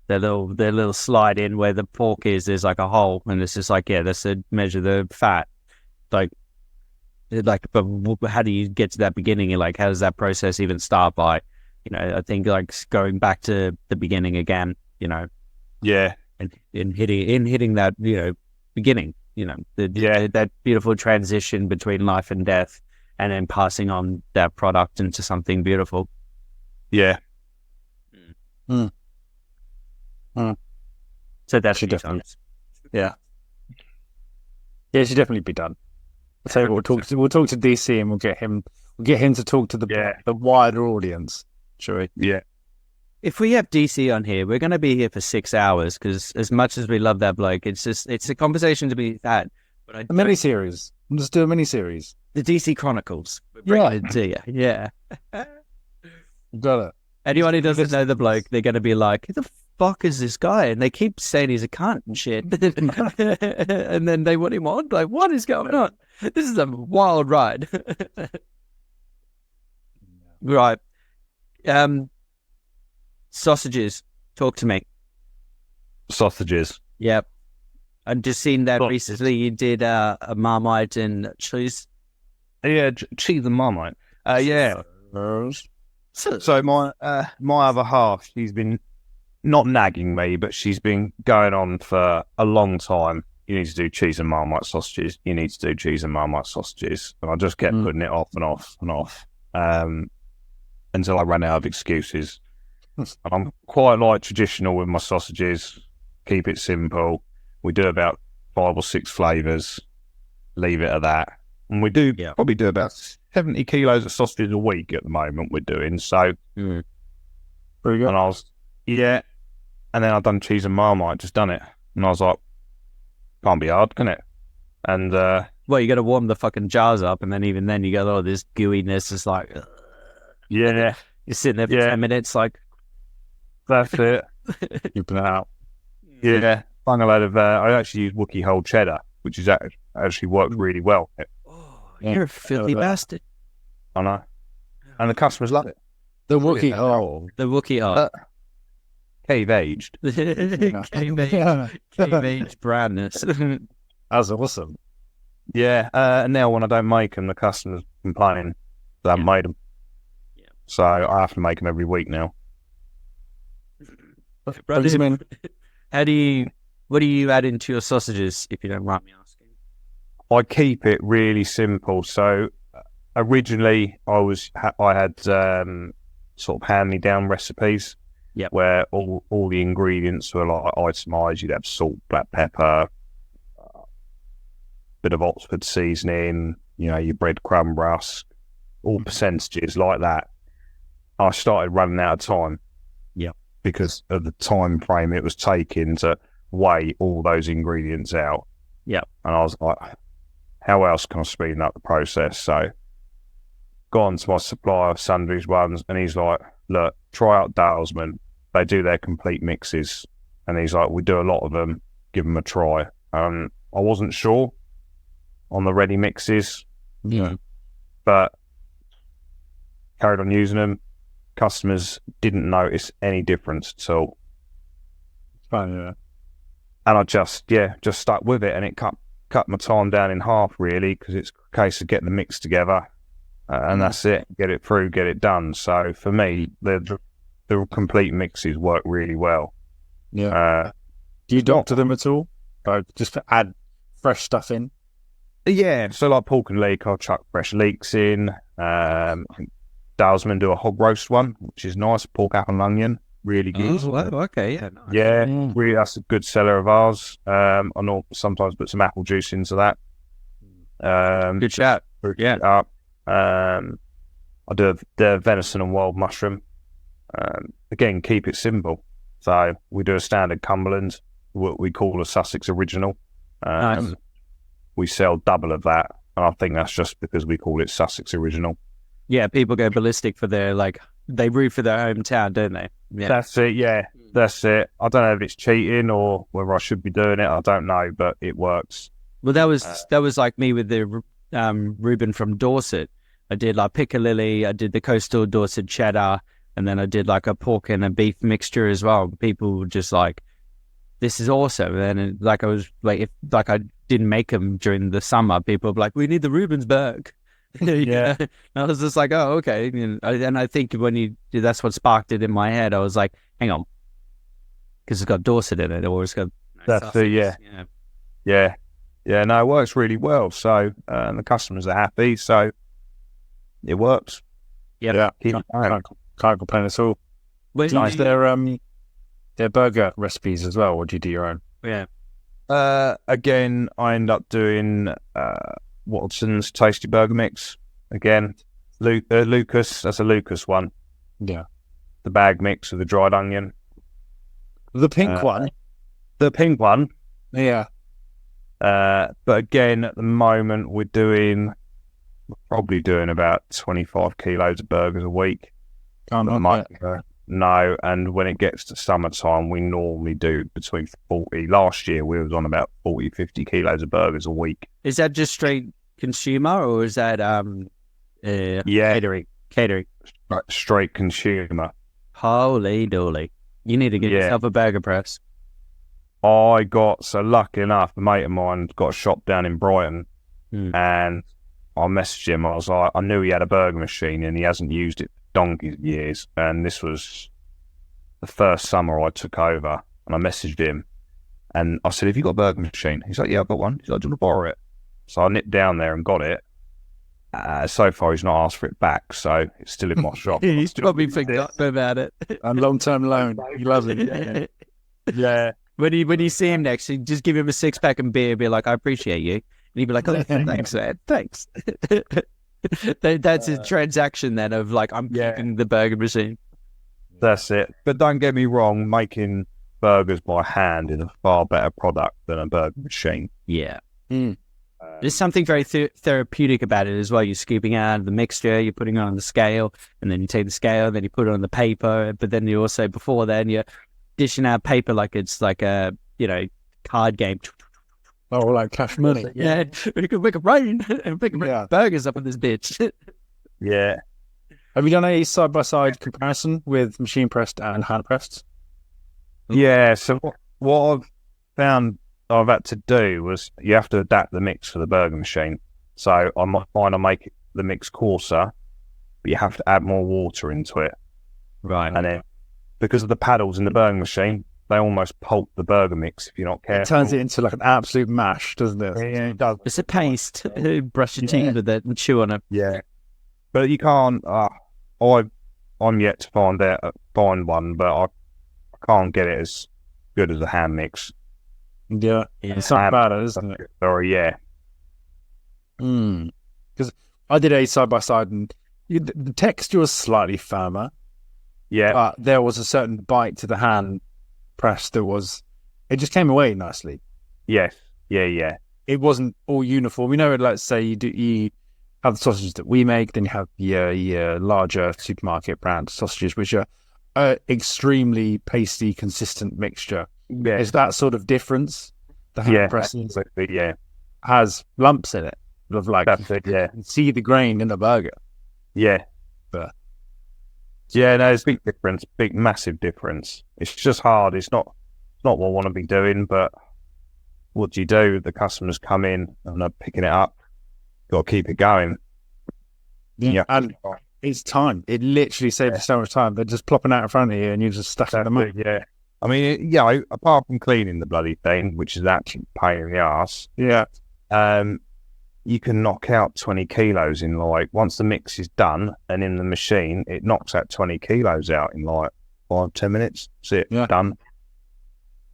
their little slide in where the pork is. There's like a hole, and it's just like that's to measure the fat. But how do you get to that beginning? Like, how does that process even start? By, I think like going back to the beginning again. Yeah, and hitting that beginning. That beautiful transition between life and death, and then passing on that product into something beautiful. Yeah. So that should definitely, yeah, it should definitely be done. So we'll talk to DC, and we'll get him to talk to the wider audience. Shall we? Yeah. If we have DC on here, we're going to be here for 6 hours, because as much as we love that bloke, it's a conversation to be had. But a mini-series. Let's do a mini-series. The DC Chronicles. Right. Yeah. Got it. Anyone who doesn't know the bloke, they're going to be like, who the fuck is this guy? And they keep saying he's a cunt and shit. And then they want him on. Like, what is going on? This is a wild ride. Right. Sausages. Talk to me. Sausages. Yep. I've just seen that recently. You did a Marmite and cheese. Yeah, cheese and Marmite. Yeah. So my other half, she's been not nagging me, but she's been going on for a long time. You need to do cheese and Marmite sausages. You need to do cheese and Marmite sausages. And I just kept putting it off and off and off until I ran out of excuses. And I'm quite like traditional with my sausages. Keep it simple. We do about 5 or 6 flavours. Leave it at that. And we do probably do about 70 kilos of sausages a week at the moment we're doing. So, very good. And I was, and then I've done cheese and Marmite, just done it. And I was like, can't be hard, can it? And, well, you got to warm the fucking jars up, and then even then you got all this gooiness. It's like, you're sitting there for 10 minutes, like, that's it. You put it out. Yeah. Bung a load of, I actually use Wookiee whole cheddar, which is actually works really well. You're a filthy bastard. I know. And the customers love it. The Wookiee whole. The Wookiee whole. Cave aged. Cave aged brandness. That's awesome. Yeah. And now when I don't make them, the customers complain that I haven't made them. Yeah. So I have to make them every week now. What do you add into your sausages, if you don't mind me asking? I keep it really simple. So originally I had sort of hand-me-down recipes where all the ingredients were like itemised. You'd have salt, black pepper, bit of Oxford seasoning, your breadcrumb rusk, all percentages like that. I started running out of time. Yeah. Because of the time frame it was taking to weigh all those ingredients out. Yeah. And I was like, how else can I speed up the process? So gone to my supplier of sundries ones, and he's like, look, try out Dalesman. They do their complete mixes. And he's like, we do a lot of them, give them a try. I wasn't sure on the ready mixes, but carried on using them. Customers didn't notice any difference at all. Fine, yeah. I just stuck with it, and it cut my time down in half, really, because it's a case of getting the mix together, and that's it. Get it through, get it done. So for me, the complete mixes work really well. Yeah. Do you doctor them at all? Or just add fresh stuff in? Yeah. So like pork and leek, I'll chuck fresh leeks in. I think Dalesman do a hog roast one, which is nice. Pork, apple and onion. Really good. Oh, well, okay, yeah. Nice. Yeah, really, that's a good seller of ours. I know sometimes put some apple juice into that. Good shout. Yeah. I do the venison and wild mushroom. Again, keep it simple. So we do a standard Cumberland, what we call a Sussex original. Nice. We sell double of that, and I think that's just because we call it Sussex original. Yeah, people go ballistic for their, like, they root for their hometown, don't they? Yeah. That's it, yeah. That's it. I don't know if it's cheating or whether I should be doing it. I don't know, but it works. Well, that was like me with the Reuben from Dorset. I did like Piccalilli, I did the coastal Dorset cheddar, and then I did like a pork and a beef mixture as well. People were just like, this is awesome. And like I was like, if like I didn't make them during the summer, people were like, we need the Reubensburg. Yeah. And I was just like, oh, okay. And I think that's what sparked it in my head. I was like, hang on, because it's got Dorset in it, or it's got Sussex. Yeah. No, it works really well. So the customers are happy. So it works. Yep. Yeah, can't complain at all. Do you use their burger recipes as well, or do you do your own? Yeah. Again, I end up doing Watson's Tasty Burger Mix. Again, Lucas, that's a Lucas one. Yeah. The bag mix with the dried onion. The pink one? The pink one. Yeah. But again, at the moment, we're probably doing about 25 kilos of burgers a week. No, and when it gets to summertime, we normally do between 40. Last year, we was on about 40, 50 kilos of burgers a week. Is that just straight consumer, or is that catering? Straight consumer. Holy dooly. You need to get yourself a burger press. So lucky enough, a mate of mine got a shop down in Brighton, and I messaged him. I was like, I knew he had a burger machine and he hasn't used it for donkey's years. And this was the first summer I took over, and I messaged him and I said, have you got a burger machine? He's like, yeah, I've got one. He's like, do you want to borrow it? So I nipped down there and got it. So far, he's not asked for it back, so it's still in my shop. He's probably forgotten about it. A long-term loan. He loves it. Yeah. When you see him next, you just give him a 6-pack and beer, be like, I appreciate you. And he'd be like, oh, thanks, man. Thanks. That's a transaction then of like, I'm keeping the burger machine. That's it. But don't get me wrong, making burgers by hand is a far better product than a burger machine. Yeah. There's something very therapeutic about it as well. You're scooping out the mixture, you're putting it on the scale, and then you take the scale, and then you put it on the paper. But then you also, before then, you're dishing out paper like it's like a, card game. Oh, like Cash Money. Yeah, we can make it rain and we can make burgers up in this bitch. Yeah. Have you done a side-by-side comparison with machine pressed and hand pressed? Yeah, so what I've found I've had to do was you have to adapt the mix for the burger machine. So I might find I make the mix coarser, but you have to add more water into it. Right. And then because of the paddles in the burger machine, they almost pulp the burger mix if you're not careful. It turns it into like an absolute mash, doesn't it? Yeah, it does. It's a paste. Brush your teeth with it and chew on it. Yeah. But you can't, I'm yet to find one, but I can't get it as good as a hand mix. Yeah. It's not bad, isn't it? Sorry, yeah. Because I did a side-by-side and the texture was slightly firmer. Yeah. But there was a certain bite to the hand press it just came away nicely. Yes. Yeah. It wasn't all uniform. Let's say you have the sausages that we make, then you have your larger supermarket brand sausages, which are extremely pasty, consistent mixture. Yeah. Is that sort of difference? The hand pressing has lumps in it. Of like, that's it, yeah. You can see the grain in the burger. Yeah. But yeah, no, it's a big difference, massive difference. It's just hard. It's not what I want to be doing, but what do you do? The customers come in and they're picking it up. Got to keep it going. Yeah, and it's time. It literally saves so much time. They're just plopping out in front of you, and you just stuck them up. Yeah, I mean, apart from cleaning the bloody thing, which is actually a pain in the arse. Yeah, you can knock out 20 kilos in once the mix is done and in the machine, it knocks out 20 kilos out in 5-10 minutes. That's it, done.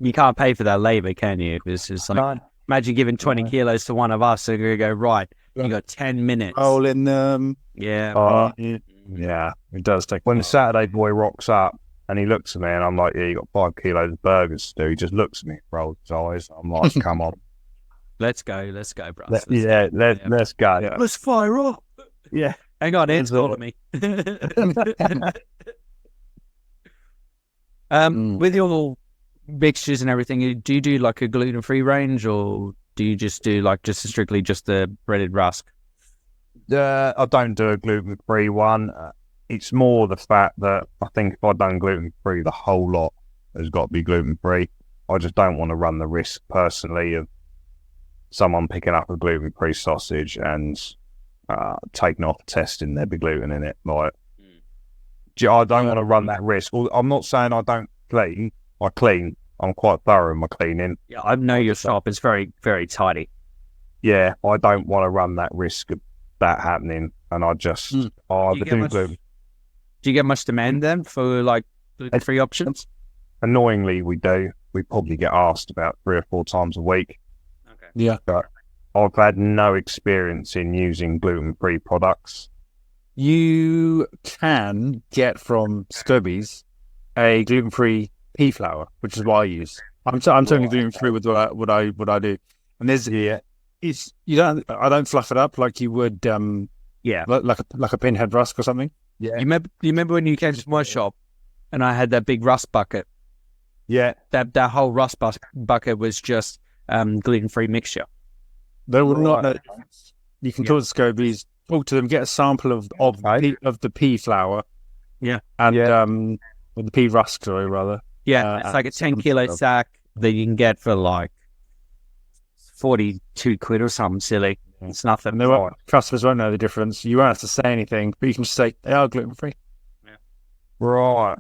You can't pay for that labour, can you? This is imagine giving 20 kilos to one of us. So you're going to go, right, you got 10 minutes. All in them. Yeah. Yeah, it does take. When the Saturday boy rocks up and he looks at me and I'm like, yeah, you got 5 kilos of burgers to do. He just looks at me, rolls his eyes. I'm like, come on. Let's go, bro. Let's go. Yeah. Let's fire up. Yeah. Hang on, it's calling me. With your mixtures and everything, do you do like a gluten-free range, or do you just do strictly just the breaded rusk? I don't do a gluten-free one. It's more the fact that I think if I'd done gluten-free, the whole lot has got to be gluten-free. I just don't want to run the risk personally of someone picking up a gluten-free sausage and taking off testing there be gluten in it. I don't want to run that risk. I'm not saying I don't clean. I clean. I'm quite thorough in my cleaning. Yeah, I know your shop is very, very tidy. Yeah, I don't want to run that risk of that happening, and I just do you get much demand then for gluten-free options? Annoyingly, we do. We probably get asked about 3 or 4 times a week. Okay. Yeah, but I've had no experience in using gluten-free products. You can get from Scobies a gluten-free pea flour, which is what I use. I'm totally gluten-free with what I do. And there's I don't fluff it up like you would like a pinhead rusk or something. Yeah. You remember when you came to my shop and I had that big rust bucket? Yeah. That whole rust bucket was just gluten-free mixture. They will not know. You can talk to Scobies, talk to them, get a sample of the pea flour. Yeah. And or the pea rusk, sorry, rather. Yeah, it's like a 10 kilo sack that you can get for 42 quid or something silly. It's nothing. Customers won't know the difference. You won't have to say anything, but you can just say they are gluten free. Yeah. Right.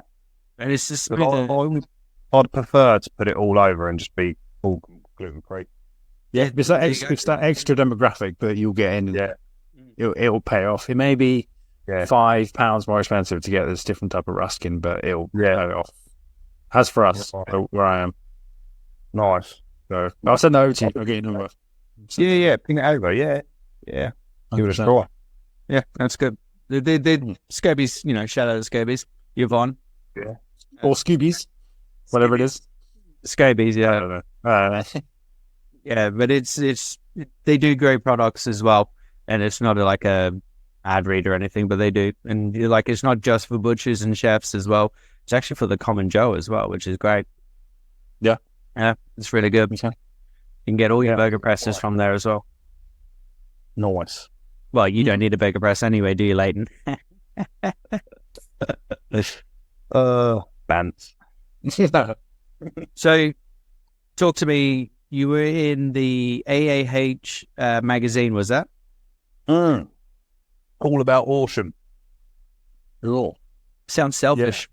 And it's just I'd prefer to put it all over and just be all gluten free. Yeah, it's that extra demographic that you'll get in. Yeah. It'll pay off. It may be £5 more expensive to get this different type of ruskin, but it'll pay off. As for us, where I am. Nice. So I'll send that over to you. I'll get your number. Yeah, ping it over. Yeah. Give it a try. Yeah, that's good. The Scobies, shout out to Scobies. Yvonne. Yeah. Or Scoobies. Whatever it is. Scobies, yeah. I don't know. Yeah, but it's they do great products as well. And it's not like a ad read or anything, but they do. And it's not just for butchers and chefs as well. It's actually for the common Joe as well, which is great. Yeah. Yeah, it's really good. You can get all your burger presses from there as well. Nice. Well, you don't need a burger press anyway, do you, Layton? Bants. So, talk to me. You were in the AAH magazine, was that? All about Horsham. Cool. Sounds selfish.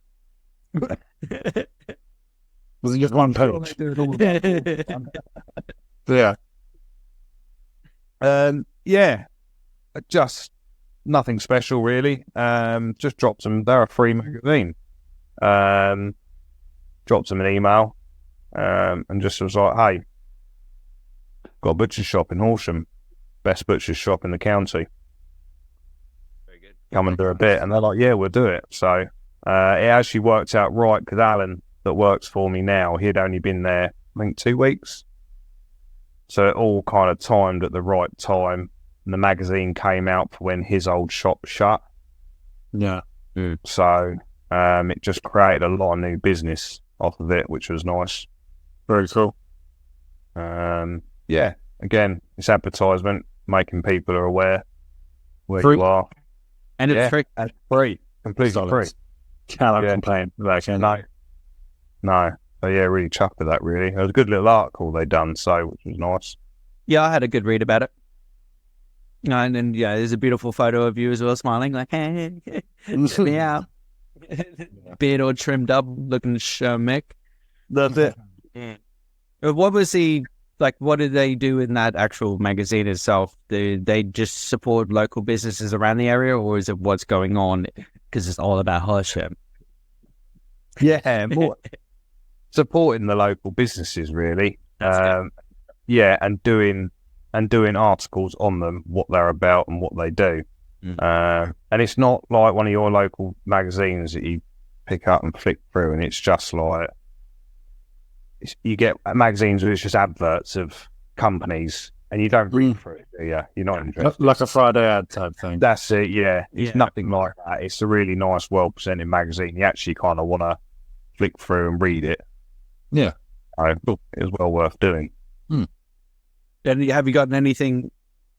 Was it just one page? Yeah. Just nothing special really. Just dropped them. They're a free magazine. Dropped them an email, and just was like, "Hey, got a butcher's shop in Horsham, best butcher's shop in the county. Very good. Come and do a bit." And they're like, "Yeah, we'll do it." So it actually worked out right because Alan, that works for me now, he'd only been there, I think, 2 weeks. So it all kind of timed at the right time. And the magazine came out for when his old shop shut. Yeah. So it just created a lot of new business off of it, which was nice. Very cool. Yeah, again, it's advertisement, making people are aware where Free. you are. And it's free. And free. Completely free. Cannot complain about it. No. So yeah, really chuffed with that. Really, it was a good little article they done, so which was nice. Yeah, I had a good read about it. And then there's a beautiful photo of you as well, smiling like, hey, check me out. Beard all trimmed up, looking Mick. That's it. What was he like? What did they do in that actual magazine itself? Do they just support local businesses around the area, or is it what's going on? Because it's all about Horsham. Yeah, more supporting the local businesses, really. Yeah, and doing articles on them, what they're about and what they do. And it's not like one of your local magazines that you pick up and flick through, and it's just like you get magazines where it's just adverts of companies, and you don't read through it, do you? You're not interested. Like a Friday ad type thing. That's it. Yeah, it's nothing like that. It's a really nice, well presented magazine. You actually kind of want to flick through and read it. Yeah, it was well worth doing. And have you gotten anything?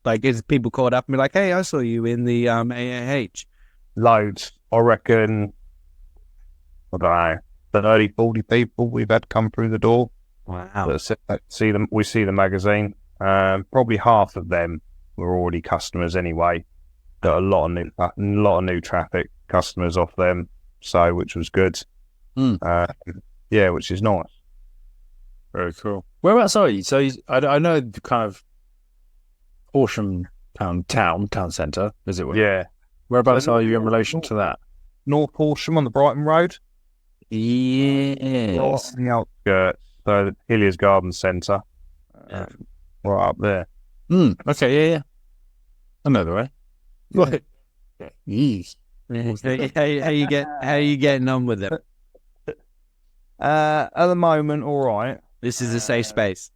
Like, is people called up and be like, hey, I saw you in the AAH? Loads. I reckon, I don't know, 30, 40 people we've had come through the door. Wow. See them. We see the magazine. Probably half of them were already customers anyway. Got a lot of new traffic customers off them, so which was good. Yeah, which is nice. Very cool. Whereabouts are you? So I know the kind of Horsham town centre, is it? Yeah. Whereabouts are you in relation to that? North Horsham on the Brighton Road. Yes. On the outskirts. So the Hilliers Garden Centre. Right up there. Okay, yeah. I know the way. How you getting on with it? At the moment, all right. This is a safe space.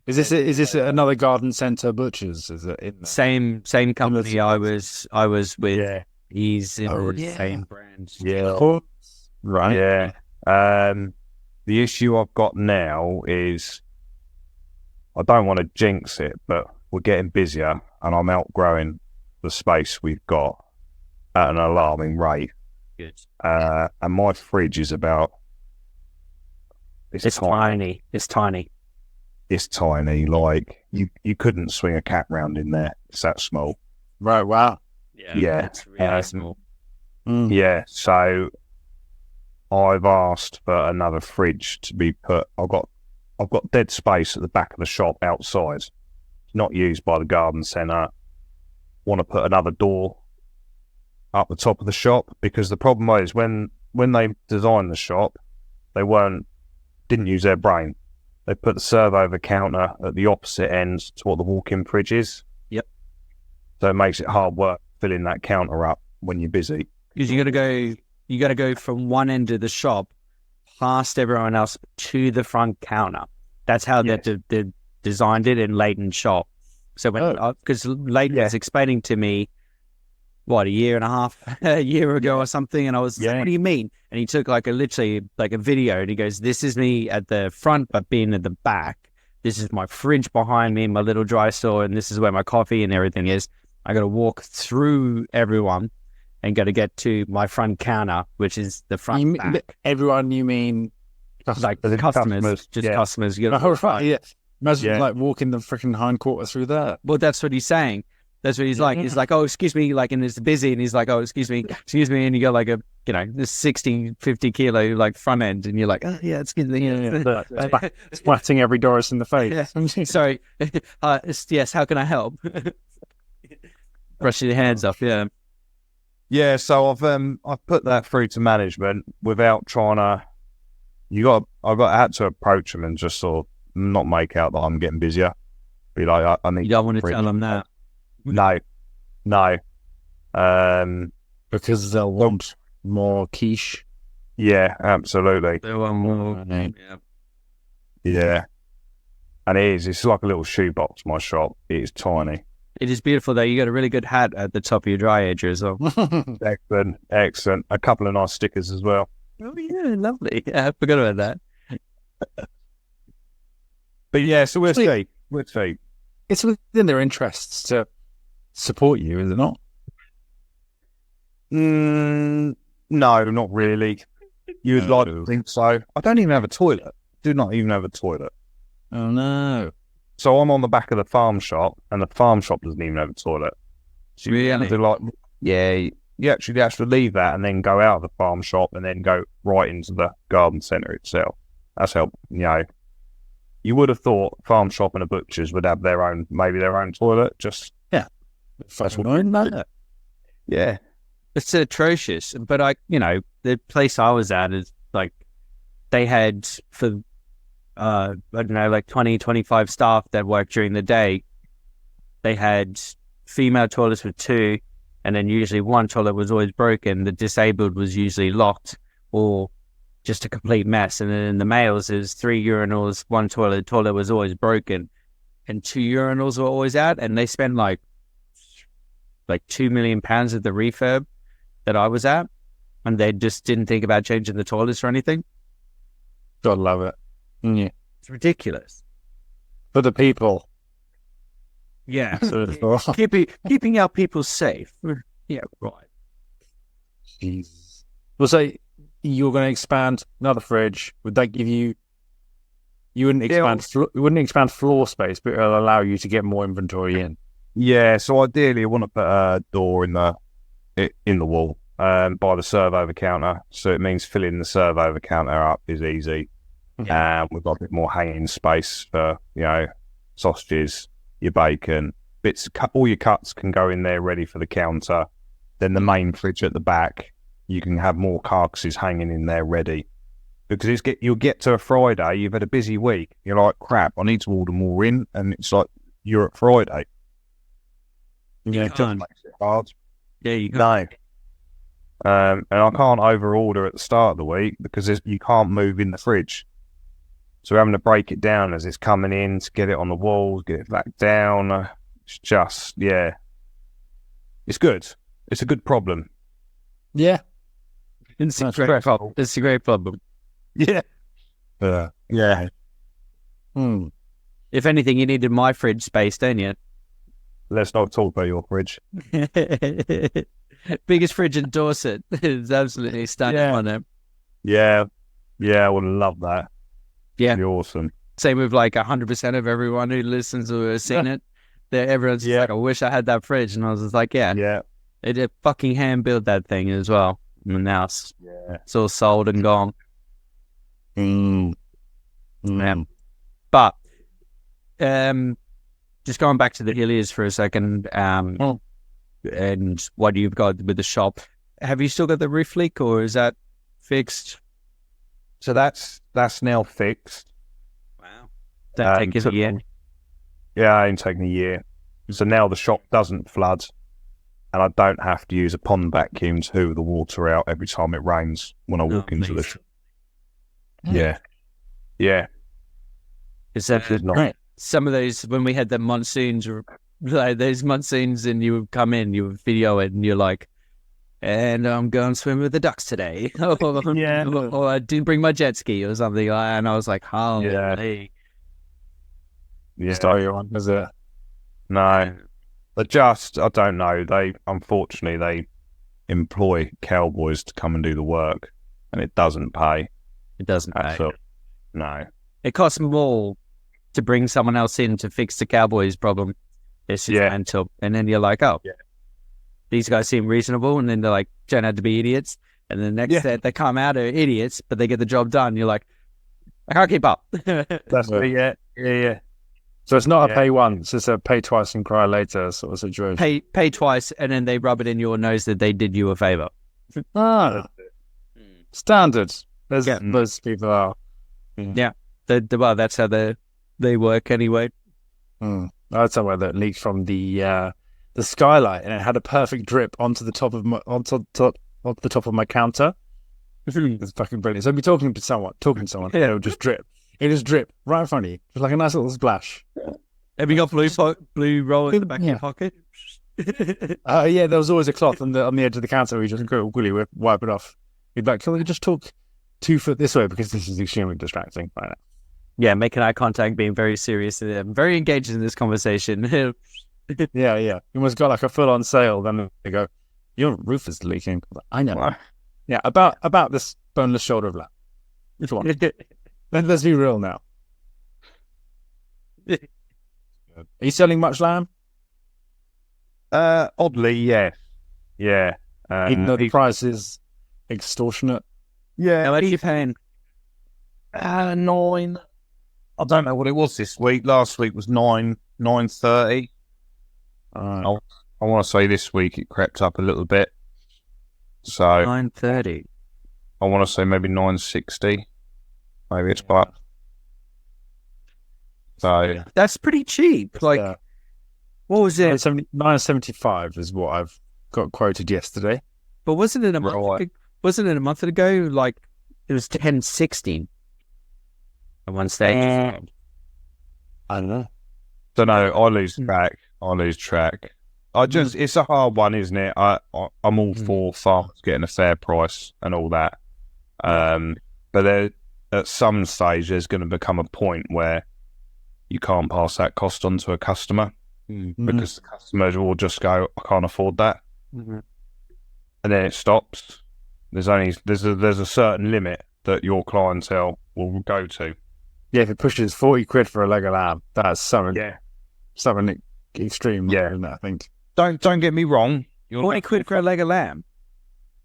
Is this another garden centre butchers? Is it in same company I was with? Yeah, he's in the same brand. Yeah, right. Yeah. The issue I've got now is I don't want to jinx it, but we're getting busier, and I'm outgrowing the space we've got at an alarming rate. Good. And my fridge is about. It's tiny. It's tiny. It's tiny. Like you couldn't swing a cat round in there. It's that small. Right. Wow. Yeah. It's really small. Yeah. So I've asked for another fridge to be put. I've got dead space at the back of the shop outside, not used by the garden centre. Want to put another door up the top of the shop, because the problem is when they designed the shop, they didn't use their brain. They put the servo counter at the opposite end to what the walk-in fridge is. Yep. So it makes it hard work filling that counter up when you're busy. Because you got to go from one end of the shop past everyone else to the front counter. That's how they designed it in Layton's shop. So because Layton was explaining to me, a year and a half, a year ago or something, and I was like, what do you mean? And he took literally a video, and he goes, this is me at the front, but being at the back. This is my fridge behind me, my little dry store, and this is where my coffee and everything is. I got to walk through everyone and got to get to my front counter, which is the front back. Everyone, you mean like the customers, just customers. You gotta, right, yeah. Imagine walking the freaking hindquarter through there. Well, that's what he's saying. That's what he's like. He's like, oh, excuse me, and it's busy, and he's like, oh, excuse me, and you got this 60, 50 kilo front end, and you're like, oh yeah, excuse me, splatting every Doris in the face. Yeah. Sorry, yes, how can I help? Brushing your hands off, Yeah, so I've put that through to management without trying to. I had to approach them and just sort of not make out that I'm getting busier. Be like, I need. You don't want to tell them that. No. Because they'll want more quiche. Yeah, absolutely. They want more. Yeah. And it's like a little shoebox, my shop. It is tiny. It is beautiful, though. You got a really good hat at the top of your dry edger as well. Excellent. A couple of nice stickers as well. Oh, yeah, lovely. I forgot about that. But yeah, so we'll see. It's within their interests to support you, is it not? No, not really. You'd like to think so. I don't even have a toilet. do not even have a toilet. Oh no! So I'm on the back of the farm shop, and the farm shop doesn't even have a toilet. So Really? You actually have to leave that and then go out of the farm shop and then go right into the garden centre itself. That's how, you would have thought farm shop and a butcher's would have their own toilet. Just That's what yeah. It's atrocious. But the place I was at is like they had for I don't know, like 20, 25 staff that worked during the day. They had female toilets with 2, and then usually one toilet was always broken. The disabled was usually locked or just a complete mess. And then in the males, there's 3 urinals, 1 toilet. The toilet was always broken, and 2 urinals were always out. And they spent like £2 million at the refurb that I was at, and they just didn't think about changing the toilets or anything. God love it. Yeah. It's ridiculous. For the people. Yeah. So, keeping our people safe. Yeah, right. Jesus. Well, say you're going to expand another fridge. Would that give you? You wouldn't expand floor space, but it'll allow you to get more inventory in. Yeah, so ideally I want to put a door in the wall by the servo over counter. So it means filling the servo over counter up is easy. Yeah. We've got a bit more hanging space for, sausages, your bacon, all your cuts can go in there ready for the counter. Then the main fridge at the back, you can have more carcasses hanging in there ready. Because you'll get to a Friday, you've had a busy week. You're like, crap, I need to order more in. And it's like, you're at Friday. Yeah, it just makes it hard. Yeah, you can't. No. And I can't over-order at the start of the week because you can't move in the fridge. So we're having to break it down as it's coming in to get it on the walls, get it back down. It's just, it's good. It's a good problem. Yeah. It's a great problem. It's a great problem. Yeah. Yeah. If anything, you needed my fridge space, don't you? Let's not talk about your fridge. Biggest fridge in Dorset. It's absolutely stunning on it. Yeah. Yeah, I would love that. Yeah. It'd be awesome. Same with like 100% of everyone who listens or has seen it. Everyone's just like, I wish I had that fridge. And I was just like, yeah. They did fucking hand build that thing as well. And now it's all sold and gone. Yeah. But just going back to the Hilliers for a second, and what you've got with the shop, have you still got the roof leak, or is that fixed? So that's now fixed. Wow. That taking a year. Yeah, it's taking a year. So now the shop doesn't flood, and I don't have to use a pond vacuum to hoover the water out every time it rains when I walk into the shop. Yeah. Is that right? Some of those, when we had the monsoons, like those monsoons, and you would come in, you would video it, and you're like, and I'm going swim with the ducks today. Or I didn't bring my jet ski or something. And I was like, holy. Yeah. Story on, is it? No. I don't know. Unfortunately, they employ cowboys to come and do the work, and it doesn't pay. It doesn't pay. No. It costs more to bring someone else in to fix the cowboys' problem. It's just mental. And then you're like, these guys seem reasonable, and then they're like, turn out to be idiots. And the next set they come out are idiots, but they get the job done. You're like, I can't keep up. That's it. Yeah. So it's not a pay once; it's a pay twice and cry later sort of situation. Pay twice, and then they rub it in your nose that they did you a favor. Standard. Those people are. Yeah. Well, that's how they work anyway. I had somewhere that leaked from the skylight, and it had a perfect drip onto the top of my counter. It's fucking brilliant. So I'd be talking to someone, and it would just drip. It just drip right in front of you, just like a nice little splash. Have you got blue roll in the back of your pocket? There was always a cloth on the edge of the counter where you just quickly wipe it off. You'd be like, can we just talk 2 foot this way, because this is extremely distracting right now. Yeah, making eye contact, being very serious. I'm very engaged in this conversation. Yeah. You almost got like a full-on sale. Then they go, your roof is leaking. I know. Yeah, about this boneless shoulder of lamb. Which one? Let's be real now. Are you selling much lamb? Oddly, yes. Yeah. Even though the price is extortionate? Yeah. How much are you paying? 9. I don't know what it was this week. Last week was 9.30. I want to say this week it crept up a little bit. So 9:30. I want to say maybe 9.60. Maybe it's about. So that's pretty cheap. Like, what was it? 9.75 is what I've got quoted yesterday. But wasn't it a month? Right. Wasn't it a month ago? Like, it was 10.16 at one stage. I don't know. Don't know. I lose track. It's a hard one, isn't it? I'm all for farmers getting a fair price and all that. But at some stage, there's going to become a point where you can't pass that cost on to a customer because the customer will just go, I can't afford that. And then it stops. There's a certain limit that your clientele will go to. Yeah, if it pushes 40 quid for a leg of lamb, that's something extreme, isn't it, I think. Don't get me wrong. 40 quid for a leg of lamb.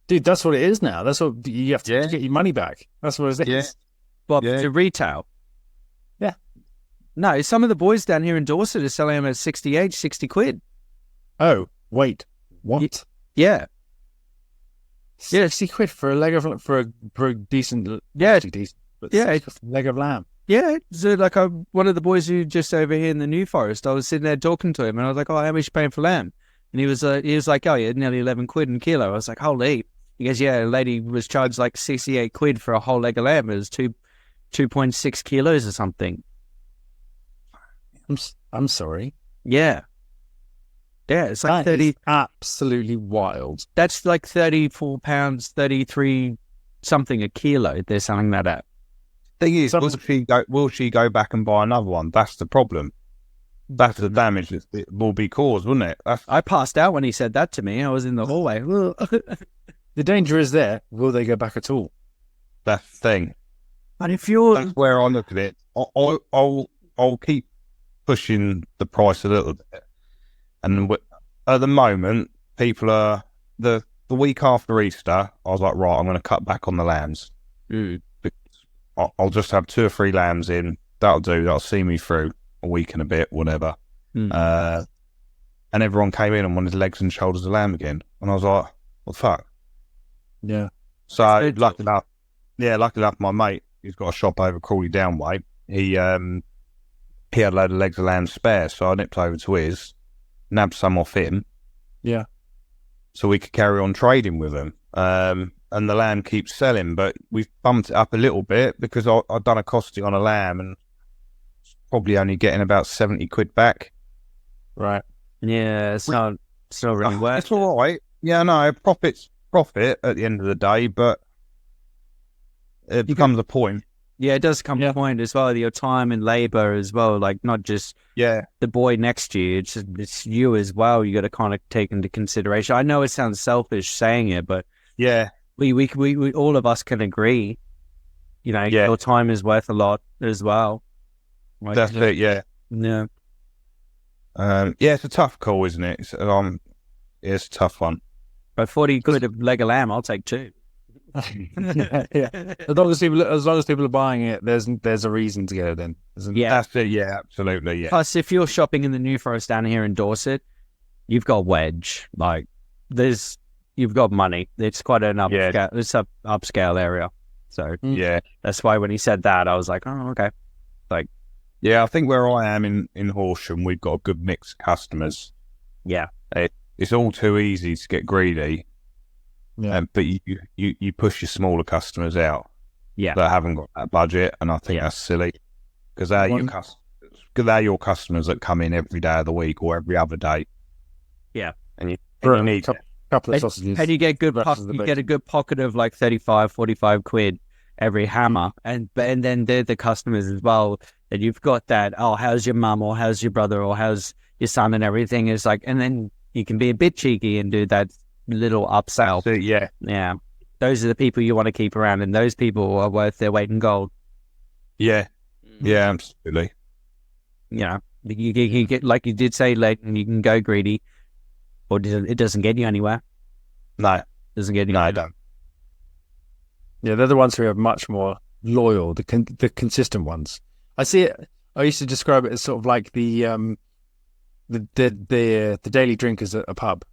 Dude, that's what it is now. That's what you have to get your money back. That's what it is. Yeah. Well, to retail. Yeah. No, some of the boys down here in Dorset are selling them at 60 quid. Oh, wait. What? Yeah. 60 quid for a leg of for a decent, decent, but leg of lamb. Yeah, so like one of the boys who just over here in the New Forest, I was sitting there talking to him, and I was like, "Oh, how much you paying for lamb?" And he was like, "Oh, yeah, nearly 11 quid a kilo." I was like, "Holy!" He goes, "Yeah, a lady was charged like 68 quid for a whole leg of lamb. It was 2.6 kilos or something." I'm sorry. Yeah, it's like 30. Absolutely wild. That's like £34, 33 something a kilo. They're selling that at. Thing is, will she go back and buy another one? That's the problem. That's the damage that it will be caused, wouldn't it? I passed out when he said that to me. I was in the hallway. The danger is there. Will they go back at all? That's the thing. And that's where I look at it. I'll keep pushing the price a little bit. And at the moment, people are the week after Easter. I was like, right, I'm going to cut back on the lambs. I'll just have 2 or 3 lambs in. That'll do. That'll see me through a week and a bit, whatever. And everyone came in and wanted legs and shoulders of lamb again. And I was like, what the fuck? Yeah. So lucky enough, my mate, he's got a shop over Crawley Downway. He had a load of legs of lamb spare, so I nipped over to his, nabbed some off him. Yeah. So we could carry on trading with them. And the lamb keeps selling, but we've bumped it up a little bit because I've done a costing on a lamb and probably only getting about 70 quid back. Right. Yeah, it's not really worth it. It's all right. Yeah, no, profit at the end of the day, but it becomes a point. Yeah, it does come to a point as well, your time and labour as well, like not just the boy next to you, it's you as well. You got to kind of take into consideration. I know it sounds selfish saying it, but yeah. We all of us can agree, your time is worth a lot as well. Like, that's it, yeah. Yeah. It's a tough call, isn't it? It's a tough one. But 40 quid of leg of lamb, I'll take 2. yeah. As long as people are buying it, there's a reason to go then. That's it, yeah, absolutely, yeah. Plus, if you're shopping in the New Forest down here in Dorset, you've got wedge. Like, you've got money. It's quite an upscale. It's an upscale area. So that's why when he said that, I was like, oh, okay. Like, yeah, I think where I am in Horsham, we've got a good mix of customers. Yeah, it's all too easy to get greedy. Yeah, but you push your smaller customers out. Yeah, that haven't got that budget, and I think that's silly because they're your customers that come in every day of the week or every other day. Yeah, and you need couple of sausages. And you get a good pocket of like 35, 45 quid every hammer. And then they're the customers as well. And you've got that, oh, how's your mum or how's your brother or how's your son and everything. Is like, and then you can be a bit cheeky and do that little upsell. Yeah. Yeah. Those are the people you want to keep around, and those people are worth their weight in gold. Yeah, yeah, absolutely. You know, you get, like you did say, Layton, you can go greedy, or it doesn't get you anywhere. No, It doesn't get you. no, I anywhere. don't. Yeah, they're the ones who are much more loyal, the consistent ones. I see it. I used to describe it as sort of like the daily drinkers at a pub,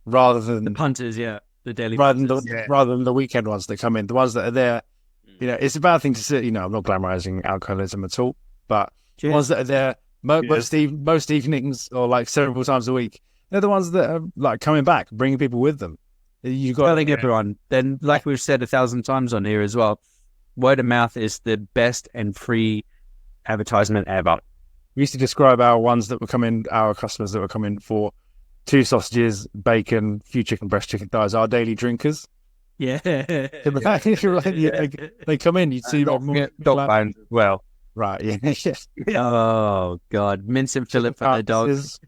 rather than The punters, yeah, the daily rather punters. than rather than the weekend ones that come in. The ones that are there, you know, it's a bad thing to say. You know, I'm not glamorizing alcoholism at all, but the ones that are there most evenings or like several times a week, they're the ones that are like coming back, bringing people with them. You got telling everyone. Then, like we've said 1,000 times on here as well, word of mouth is the best and free advertisement ever. We used to describe our customers that were coming for 2 sausages, bacon, few chicken breast, chicken thighs, our daily drinkers. Yeah. They come in, you'd see Dog bones as well. Right, yeah. Oh, God. Mince and fillet for the dogs.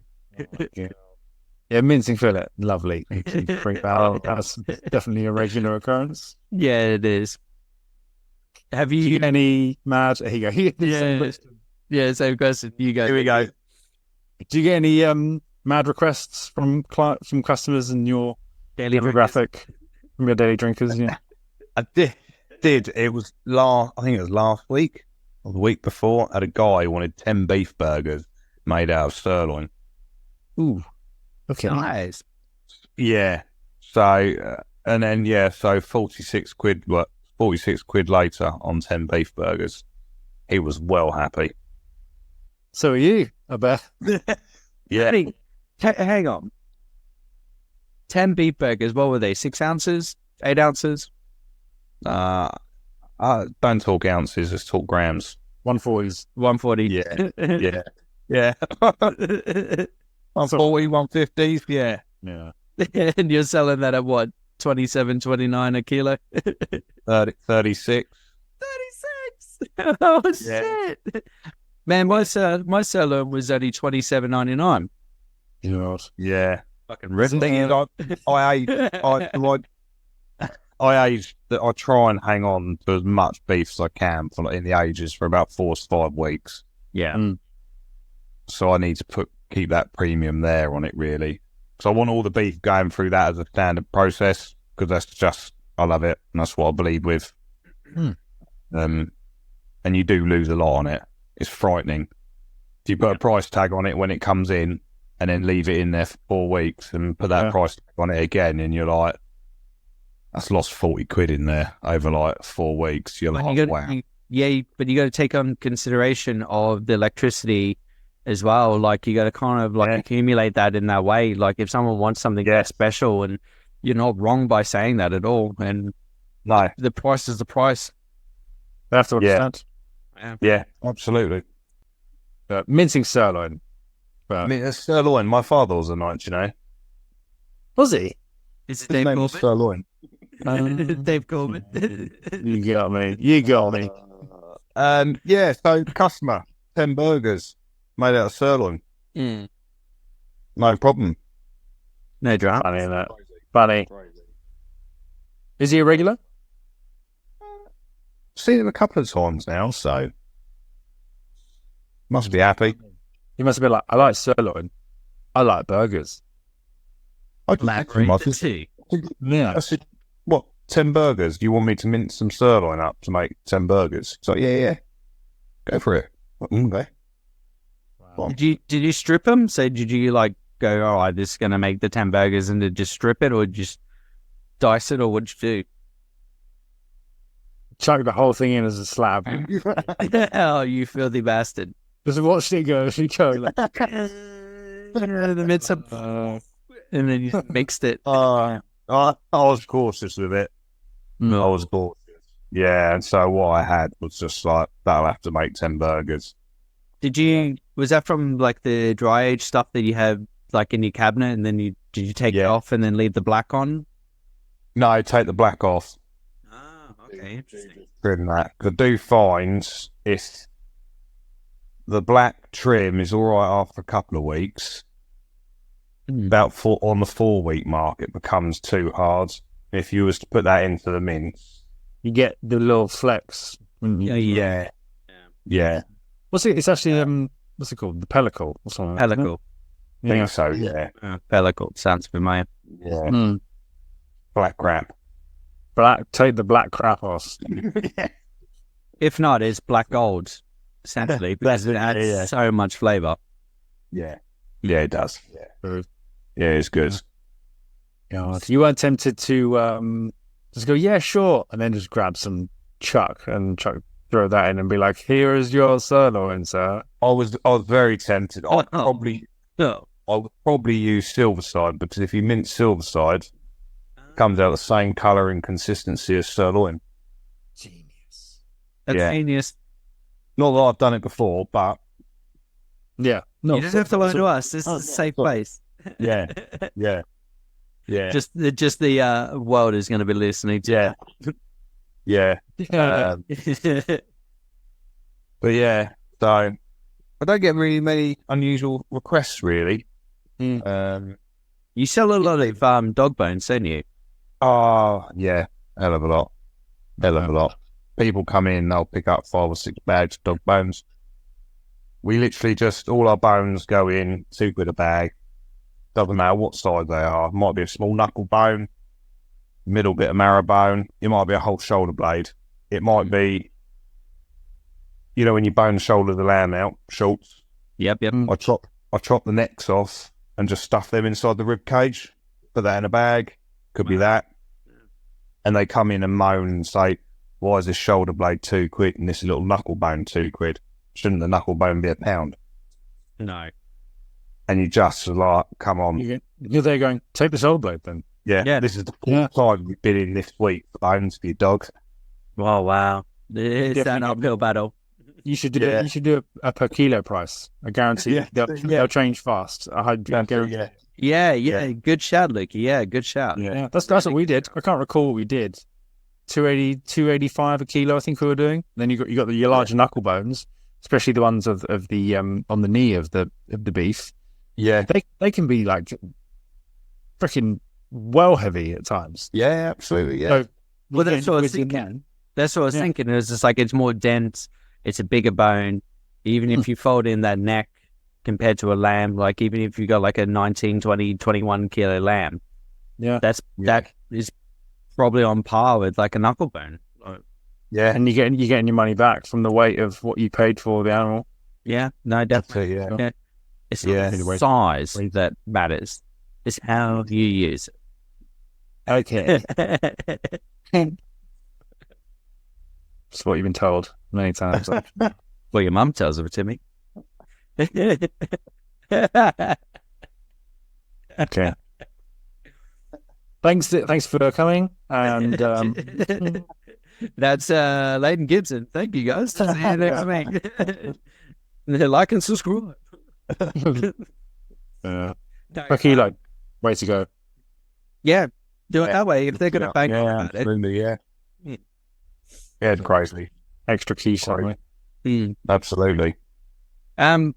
Yeah, mincing fillet, lovely. That's definitely a regular occurrence. Yeah, it is. Have Do you you... get any mad... Here you go. Yeah, same question. You go. Here we go. Do you get any mad requests from customers in your Daily demographic, from your daily drinkers? Yeah. I did. It was I think it was last week or the week before. I had a guy who wanted 10 beef burgers made out of sirloin. Ooh. Okay. Nice. Yeah. So, and then, so 46 quid later on 10 beef burgers. He was well happy. So are you, I bet. Yeah. Hang on. 10 beef burgers, what were they? 6 ounces? 8 ounces? Don't talk ounces, let's talk grams. 140s. 140. Yeah. Yeah. 140, 150s, yeah. Yeah. And you're selling that at what? 27, 29 a kilo? 36. 36! Oh, shit! Man, my sirloin was only $27.99. You know what? Yeah. Fucking ripped. Thing is, I try and hang on to as much beef as I can in the ages for about 4 to 5 weeks. Yeah. So I need to keep that premium there on it, really. So I want all the beef going through that as a standard process, because I love it, and that's what I believe with. And you do lose a lot on it. It's frightening. If you put a price tag on it when it comes in, and then leave it in there for 4 weeks, and put that price tag on it again, and you're like, that's lost 40 quid in there over like 4 weeks. You're like, wow. But you got to take on consideration of the electricity as well. Like, you got to kind of accumulate that in that way. Like, if someone wants something special, and you're not wrong by saying that at all. And no, the price is the price. They have to understand. Yeah, absolutely. Mincing sirloin. Sirloin. My father was a knight, you know. Was he? Is it Dave Corbett? Sirloin. Dave Corbett. You got me. So customer, 10 burgers made out of sirloin. No problem. No drama. Funny, isn't it? Funny. Is he a regular? Seen him a couple of times now, so must be happy. He must have been like, I like sirloin. I like burgers. I said, what, 10 burgers? Do you want me to mince some sirloin up to make 10 burgers? He's like, yeah. Go for it. Okay. Wow. Did you strip them? So did you like go, all right, this is going to make the 10 burgers, and then just strip it, or just dice it, or what'd you do? Chuck the whole thing in as a slab. Oh, you filthy bastard. Just watch it go. She go like in the midst of, and then you mixed it. I was cautious with it. I was cautious. Yeah, and so what I had was just like, that'll have to make 10 burgers. Was that from like the dry age stuff that you have like in your cabinet, and then did you take it off and then leave the black on? No, take the black off. Okay, interesting. That. I do find if the black trim is all right after a couple of weeks, about on the 4-week mark, it becomes too hard. If you was to put that into the mince, you get the little flecks. Yeah. Yeah. What's it? It's actually what's it called? The pellicle or something. Pellicle. I think so, yeah. Pellicle sounds familiar. Yeah. Black crap. Take the black crap off. If not, it's black gold, essentially, because it adds so much flavour. Yeah. Yeah, it does. Yeah. Yeah, it's good. God. You weren't tempted to just go, yeah, sure, and then just grab some chuck and throw that in and be like, here is your sirloin, sir. I was very tempted. I would probably use Silverside, because if you mince Silverside, it comes out the same colour and consistency as sirloin. Genius. Genius. Not that I've done it before, but yeah, no, you don't have to lie to us. This is a safe place. Yeah. Just the world is going to be listening to. Yeah. But yeah, so I don't get really many unusual requests, really. You sell a lot of dog bones, don't you? Oh, yeah, hell of a lot. People come in, they'll pick up 5 or 6 bags of dog bones. We literally just, all our bones go in, £2 a bag. Doesn't matter what size they are. It might be a small knuckle bone, middle bit of marrow bone. It might be a whole shoulder blade. It might be, when you bone the shoulder of the lamb out, shorts. Yep. I chop the necks off and just stuff them inside the rib cage. Put that in a bag. Could be that. And they come in and moan and say, why is this shoulder blade £2 and this little knuckle bone £2? Shouldn't the knuckle bone be £1? No. And you just like, come on. You're there going, take the shoulder blade then. Yeah. This is the 4th time we've been in this week for bones for your dog. Oh, wow. It's an uphill battle. You should do a per kilo price. I guarantee they'll change fast. I guarantee. Yeah. Good shout, Luke. Yeah, good shout. Yeah. That's what we did. I can't recall what we did. 280, 285 a kilo, I think we were doing. Then you got your larger knuckle bones, especially the ones of the on the knee of the beef. Yeah, they can be like freaking well heavy at times. Yeah, absolutely. Yeah. So, well, that's what I was thinking. That's what I was thinking. It's just like it's more dense. It's a bigger bone. Even if you fold in that neck compared to a lamb, like even if you got like a 19, 20, 21 kilo lamb, that is probably on par with like a knuckle bone. Yeah, and you're getting your money back from the weight of what you paid for the animal. Yeah, no, definitely. Yeah. It's not the size that matters. It's how you use it. Okay. That's what you've been told many times. Well, your mum tells it to me. Okay. Thanks for coming. And that's Layton Gibson. Thank you, guys. See you next week. Like and subscribe. Per kilo. Way to go. Yeah. Do it that way if they're going to bang on about absolutely, it. Yeah, it's crazy. Extra quiche, aren't we? Absolutely. I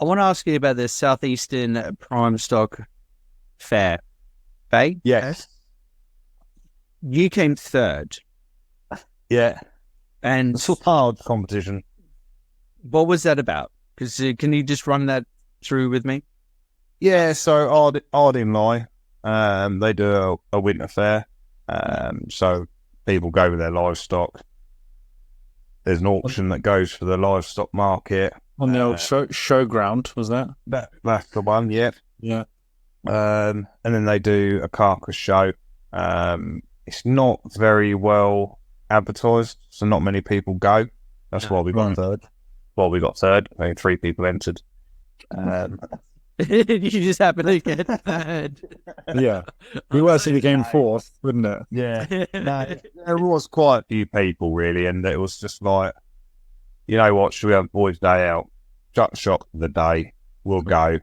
want to ask you about the Southeastern Prime Stock Fair. Faye? Yes. You came third. Yeah. And it's a hard competition. What was that about? Because can you just run that through with me? Yeah, so Ardingly, they do a winter fair. So people go with their livestock. There's an auction that goes for the livestock market. On the old showground, was that? That's the one, yeah. Yeah. And then they do a carcass show. It's not very well advertised, so not many people go. That's why we got third. I mean, 3 people entered. You just happen to get third. Yeah. We were seeing the game 4th, wouldn't it? Yeah. No, there was quite a few people, really, and it was just like, you know what, should we have boys' day out? Shut shop for the day. We'll go.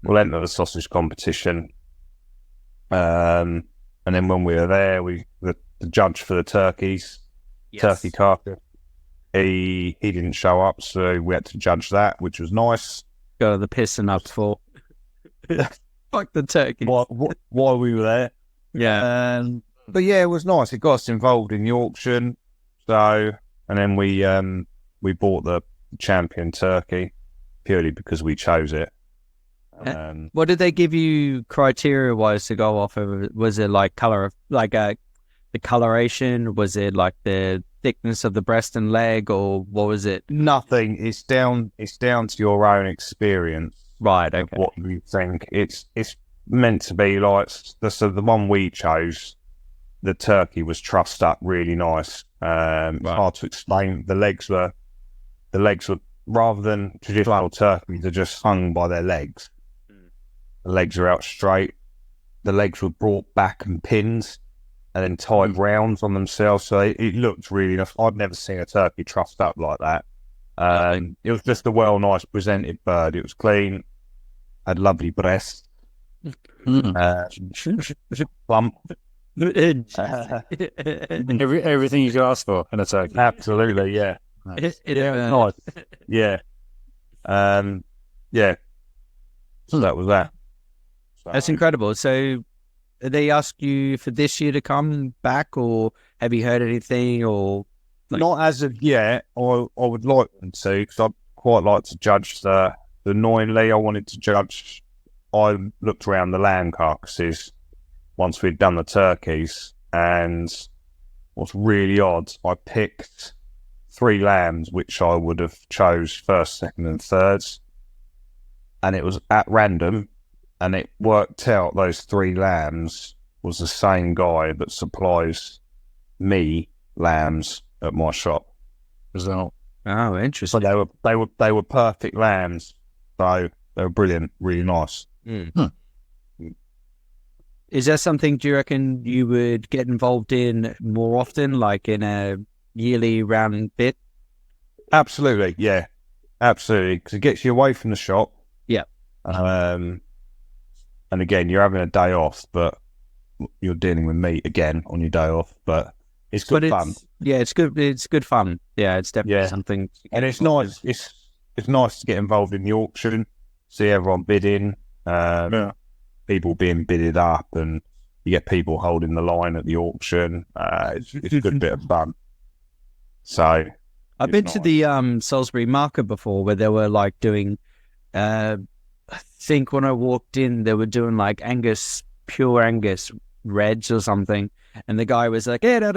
We'll enter the sausage competition. And then when we were there, the judge for the turkeys, turkey carcass, he didn't show up, so we had to judge that, which was nice. Got the pissing up for. Fuck the turkey. While we were there. Yeah. But yeah, it was nice. It got us involved in the auction. So, and then we bought the the champion turkey, purely because we chose it. What did they give you criteria-wise to go off of? Was it like color, like the coloration? Was it like the thickness of the breast and leg, or what was it? Nothing. It's down to your own experience. Right. Okay. What you think. It's meant to be like the one we chose. The turkey was trussed up really nice. Right. Hard to explain. The legs were rather than traditional turkeys, they're just hung by their legs. The legs are out straight. The legs were brought back and pinned and then tied rounds on themselves. So it looked really nice. I'd never seen a turkey trussed up like that. It was just a nice presented bird. It was clean, had lovely breasts, plump. Everything you could ask for in a turkey. Absolutely, yeah. Nice. Yeah. Yeah. So that was that. That's incredible. So they ask you for this year to come back, or have you heard anything? Or not as of yet. I would like them to, because I'd quite like to judge the annoyingly. I wanted to judge. I looked around the lamb carcasses once we'd done the turkeys, and what's really odd, I picked 3 lambs which I would have chose first, second, and thirds, and it was at random. And it worked out those 3 lambs was the same guy that supplies me lambs at my shop. So, oh, interesting. So they were perfect lambs. So they were brilliant, really nice. Is that something, do you reckon you would get involved in more often, like in a yearly round bit? Absolutely, yeah, absolutely, because it gets you away from the shop. Yeah. And again, you're having a day off, but you're dealing with meat again on your day off. But it's good fun. Yeah, it's good. It's good fun. Yeah, it's definitely something. And it's nice. It's nice to get involved in the auction, see everyone bidding, people being bidded up, and you get people holding the line at the auction. It's a good bit of fun. So I've been to the Salisbury market before, where they were like doing. I think when I walked in, they were doing like pure Angus reds or something. And the guy was like, I was just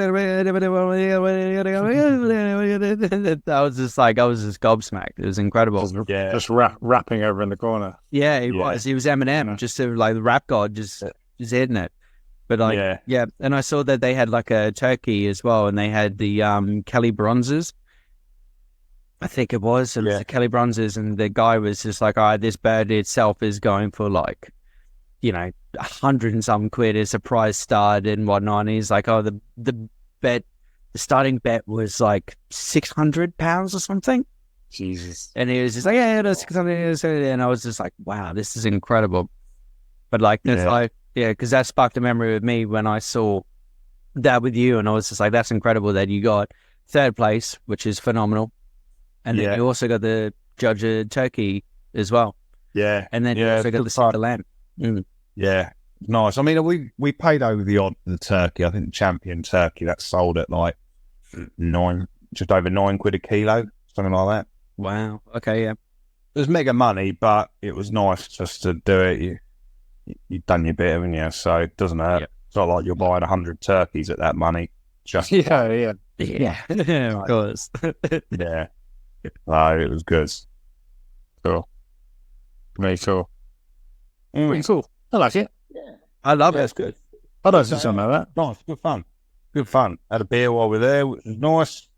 gobsmacked. It was incredible. Just rapping over in the corner. Yeah, he was. He was Eminem, just like the rap god, just hitting it. But like, yeah. And I saw that they had like a turkey as well, and they had the Kelly bronzes. I think it was the Kelly bronzes, and the guy was just like, all right, this bird itself is going for like, 100 and some quid as a prize start and whatnot. And he's like, oh, the starting bet was like £600 or something. Jesus. And he was just like, yeah, that's 600. And I was just like, wow, this is incredible. But like, because that sparked a memory with me when I saw that with you, and I was just like, that's incredible that you got 3rd place, which is phenomenal. And then you also got the judge of turkey as well. Yeah. And then you also got the lamb. Yeah. Nice. I mean, we paid over the odd for the turkey. I think the champion turkey that sold at like just over £9 a kilo, something like that. Wow. Okay, yeah. It was mega money, but it was nice just to do it. You've done your bit, haven't you? So it doesn't hurt. Yep. It's not like you're buying 100 turkeys at that money. Just yeah, of course. Yeah. No, it was good. Cool. Very cool. Pretty cool. I like it. Yeah. I love it. It's good. I don't see something like that. Nice. Good fun. Good fun. Had a beer while we were there, which was nice.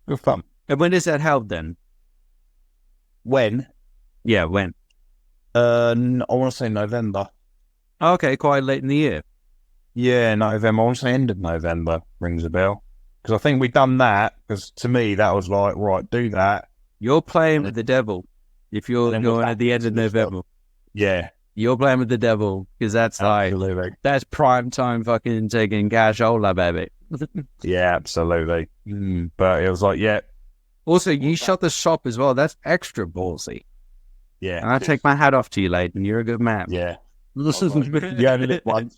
Good fun. And when is that held then? When? Yeah, when? I want to say November. Okay, quite late in the year. Yeah, November. I want to say end of November. Rings a bell. Because I think we've done that, because to me that was like, right, do that. You're playing with the devil if you're going at the end of November. Yeah. You're playing with the devil, because that's like, that's prime time fucking taking cashola, baby. Yeah, absolutely. But it was like, yeah. Also, you shut the shop as well. That's extra ballsy. Yeah. And I take my hat off to you, Layton. You're a good man. Yeah. This is you only live once.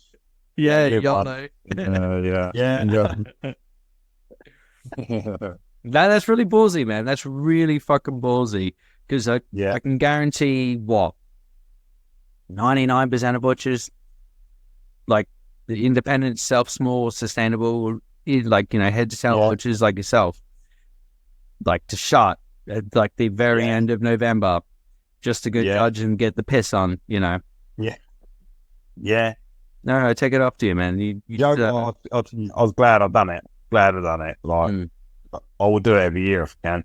Yeah, y'all know. Yeah. Yeah. That's really ballsy, man. That's really fucking ballsy. Because I can guarantee 99% of butchers, like the independent, small, sustainable, like, head to tail butchers like yourself, like to shut at like the very end of November just to go judge and get the piss on, Yeah. No, I take it off to you, man. I was glad I've done it. Like, I will do it every year if I can.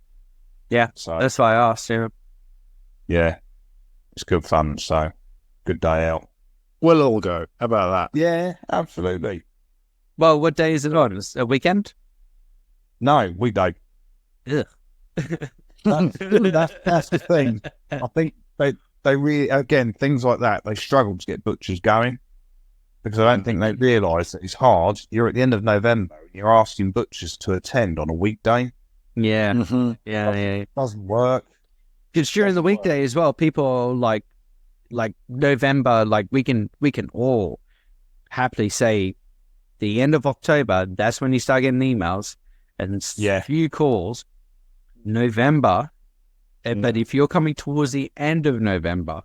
Yeah, so that's why I asked you. Yeah, it's good fun. So, good day out. We'll all go. How about that? Yeah, absolutely. Well, what day is it on? Is it a weekend? No, weekday. Ugh. That's the thing. I think they really, again, things like that, they struggle to get butchers going because I don't think they realise that it's hard. You're at the end of November and you're asking butchers to attend on a weekday. Yeah. Mm-hmm. Yeah. It doesn't work. Because during the weekday as well, people like November, like we can all happily say the end of October, that's when you start getting emails and few calls. November, but if you're coming towards the end of November,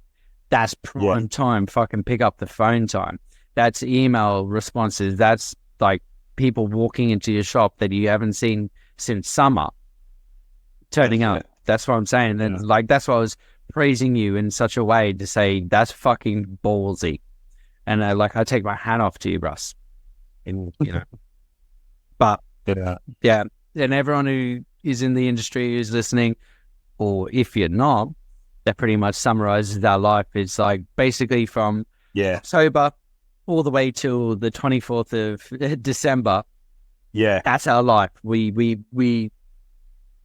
that's prime time. Fucking pick up the phone time. That's email responses. That's like people walking into your shop that you haven't seen since summer turning up. That's what I'm saying. And like that's why I was praising you in such a way to say that's fucking ballsy. And I take my hat off to you, Russ. And but and everyone who is in the industry who's listening, or if you're not, that pretty much summarizes our life. It's like basically from October all the way till the 24th of December. Yeah, that's our life. We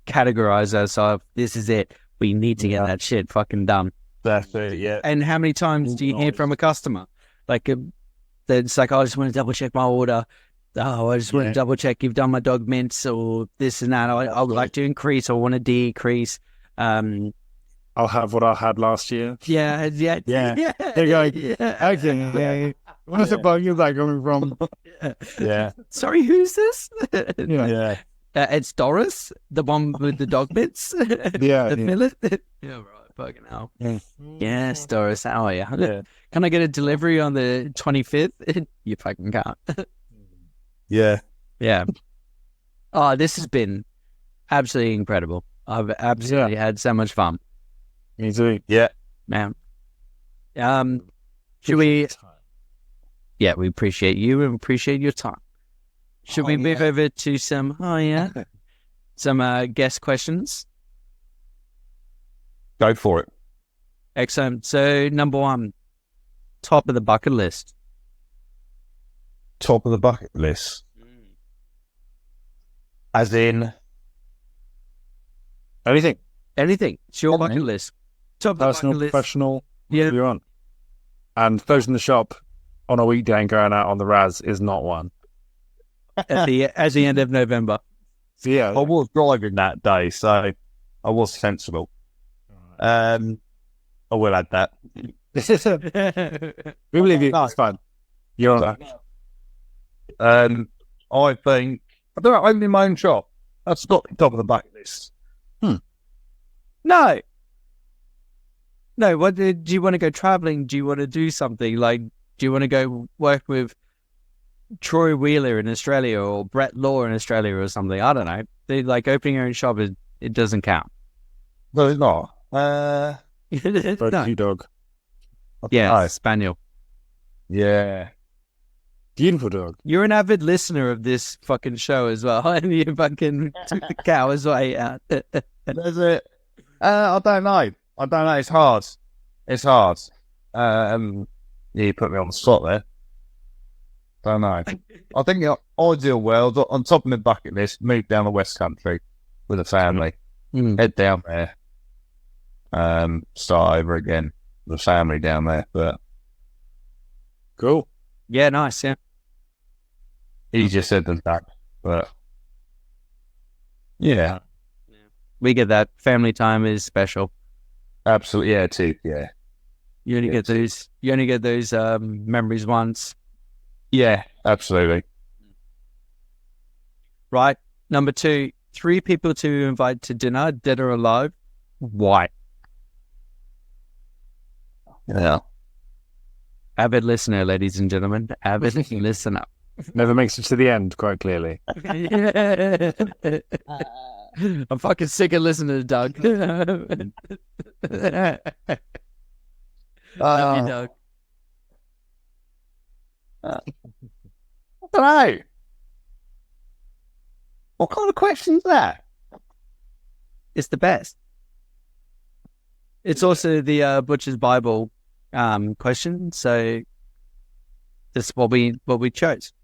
categorize ourselves. This is it. We need to get that shit fucking done. That's it. Yeah. And how many times do you hear from a customer like it's like, I just want to double check my order. I just want to double check you've done my dog mints or this and that. I would like to increase or want to decrease. I'll have what I had last year. Yeah. They're going, okay, where's the bug is that coming from? Sorry, who's this? It's Doris, the one with the dog bits. The millet. Yeah, right. Fucking hell. Yes, Doris, how are you? Can I get a delivery on the 25th? You fucking can't. Yeah. Oh, this has been absolutely incredible. I've absolutely had so much fun. Me too. Yeah. Man. Should we... Yeah, we appreciate you and appreciate your time. Should we move over to some... some guest questions? Go for it. Excellent. So, number one, top of the bucket list. Top of the bucket list. As in anything. It's your bucket list. Top of the personal, bucket list. professional, whatever you want. And closing the shop on a weekday and going out on the Raz is not one. At the end of November. So, yeah. I was driving that day, so I was sensible. I will add that. We believe you. It's fine. You're on that. I think I don't know, opening my own shop. That's not the top of the bucket list. No. What do you want to go traveling? Do you want to do something like? Do you want to go work with Troy Wheeler in Australia or Brett Law in Australia or something? I don't know. They like opening your own shop. It doesn't count. No, it's not. New dog. Yeah, spaniel. Yeah. Beautiful dog. You're an avid listener of this fucking show as well, and you fucking took the cow as well. That's it. I don't know. It's hard. You put me on the spot there. Don't know. I think the ideal world, on top of my bucket list, move down the West Country with a family. Head down there. Start over again with a family down there. But cool. Yeah, nice. Yeah. Easier said than done. But yeah. We get that. Family time is special. Absolutely. Yeah, too. Yeah. You only get those memories once. Yeah, absolutely. Right. Number two, 3 people to invite to dinner, dead or alive. Why? Yeah. Avid listener, ladies and gentlemen. Avid listener. Never makes it to the end, quite clearly. I'm fucking sick of listening to Doug. Love you, Doug. I don't know. What kind of question is that? It's the best. It's also the Butcher's Bible question, so that's what we chose.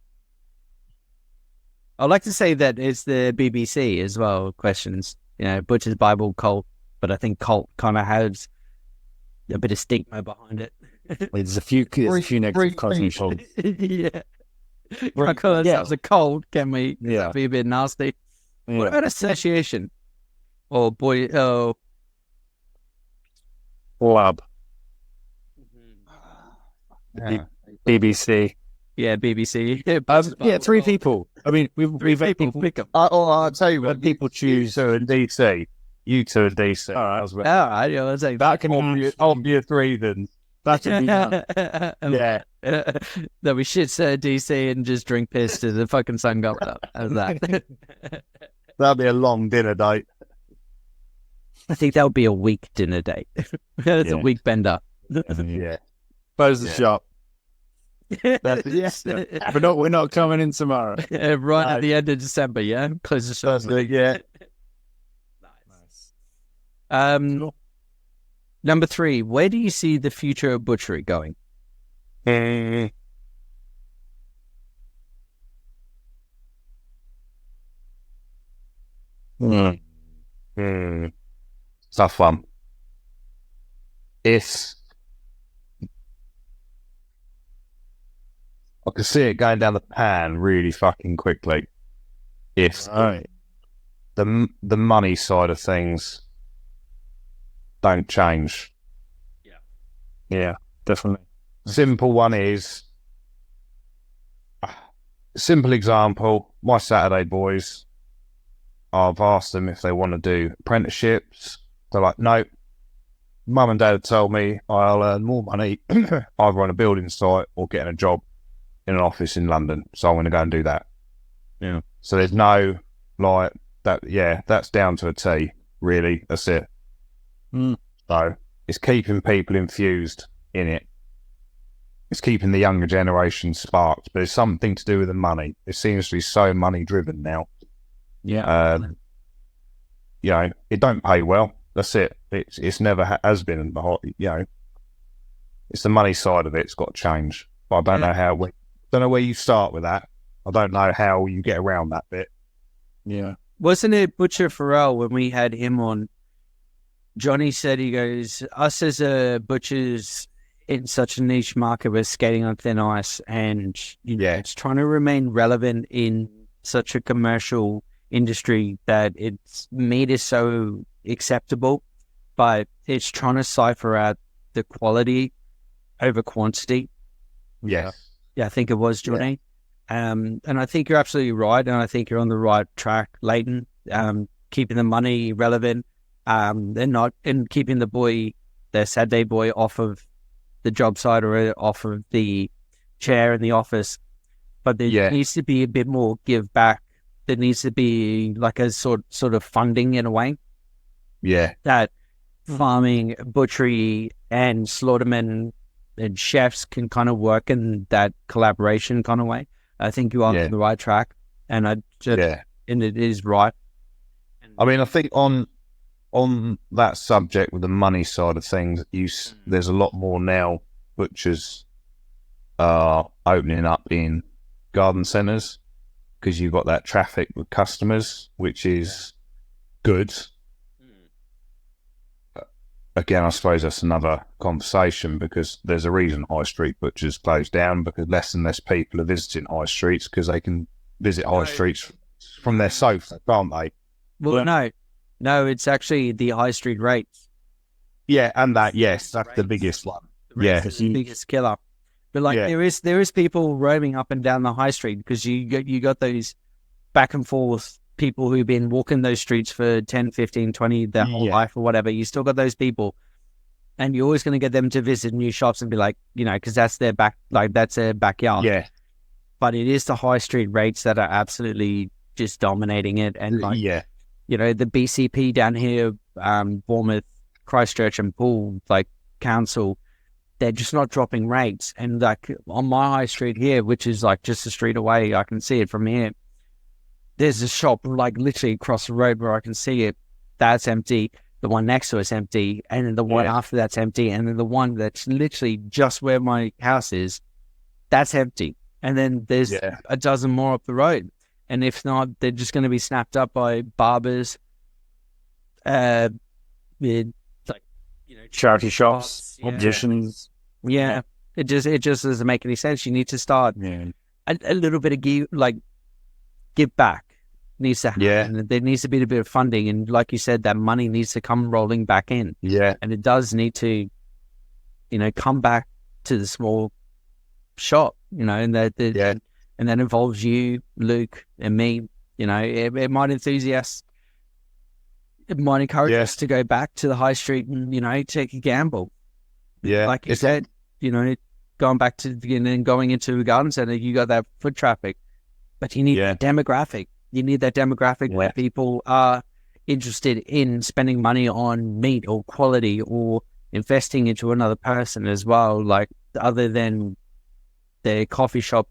I'd like to say that it's the BBC as well questions. Butcher's Bible cult, but I think cult kind of has a bit of stigma behind it. There's a few negative connotations. Yeah. I call ourselves a cult, can we? Yeah. That'd be a bit nasty. Yeah. What about association? Or Club. Yeah. BBC. Yeah, BBC. Yeah, 3 people. I mean, we've had people pick them. I'll tell you when people choose. You two and DC. You two and DC. All right. All right, yeah, let's say That can obvious reasons. That can be done. Yeah. That we shit DC and just drink piss to the fucking sun going up. How's that? That'll be a long dinner date. I think that would be a week dinner date. It's a week bender. Yeah. Close the shop. Yes. We're not coming in tomorrow. Right at the end of December, yeah? Close the shop. Yeah. Nice. Cool. Number 3, where do you see the future of butchery going? Tough one. I can see it going down the pan really fucking quickly. If the money side of things don't change. Yeah, definitely. Simple one is, simple example, my Saturday boys, I've asked them if they want to do apprenticeships. They're like, no. Mum and Dad have told me I'll earn more money either on a building site or getting a job in an office in London. So I'm going to go and do that. Yeah. So there's no, like, that. Yeah, that's down to a T, really. That's it. So it's keeping people infused in it. It's keeping the younger generation sparked, but it's something to do with the money. It seems to be so money driven now. Yeah. It don't pay well. That's it. It's never has been in the hot. It's the money side of it. It's got to change. But I don't know how. Don't know where you start with that. I don't know how you get around that bit. Yeah. Wasn't it Butcher Farrell when we had him on? Johnny said, he goes, us as a butchers in such a niche market, we're skating on thin ice, and it's trying to remain relevant in such a commercial industry that its meat is so acceptable, but it's trying to cipher out the quality over quantity. Yeah, I think it was Johnny. And I think you're absolutely right, and I think you're on the right track, Layton. Keeping the money relevant, and keeping the Saturday boy off of the job site or off of the chair in the office. But there needs to be a bit more give back. There needs to be like a sort of funding in a way. Yeah. That farming, butchery, and slaughtermen and chefs can kind of work in that collaboration kind of way. I think you are on the right track, and and it is right. I mean, I think on that subject with the money side of things, there's a lot more now butchers are opening up in garden centres because you've got that traffic with customers, which is good. Again, I suppose that's another conversation because there's a reason high street butchers closed down, because less and less people are visiting high streets because they can visit high streets from their sofa, can't they? Well, no, it's actually the high street rates. Yeah, and that's the biggest one. It's the biggest killer. But there is people roaming up and down the high street because you got those back and forth people who've been walking those streets for 10, 15, 20, their whole life or whatever. You still got those people, and you're always going to get them to visit new shops and be like, because that's their that's their backyard. Yeah. But it is the high street rates that are absolutely just dominating it. And the BCP down here, Bournemouth, Christchurch and Poole, council, they're just not dropping rates. And on my high street here, which is just a street away, I can see it from here. There's a shop literally across the road where I can see it. That's empty. The one next to it's empty. And then the one after that's empty. And then the one that's literally just where my house is, that's empty. And then there's a dozen more up the road. And if not, they're just going to be snapped up by barbers, charity shops, opticians. Yeah. It just doesn't make any sense. You need to start a little bit of give back needs to happen. And there needs to be a bit of funding, and like you said, that money needs to come rolling back in. And it does need to come back to the small shop, and that and that involves you, Luke, and me. It might encourage us to go back to the high street and take a gamble. Like you said, going back to going into a garden center, you got that foot traffic. But you need that demographic. You need that demographic where people are interested in spending money on meat or quality or investing into another person as well, other than their coffee shop,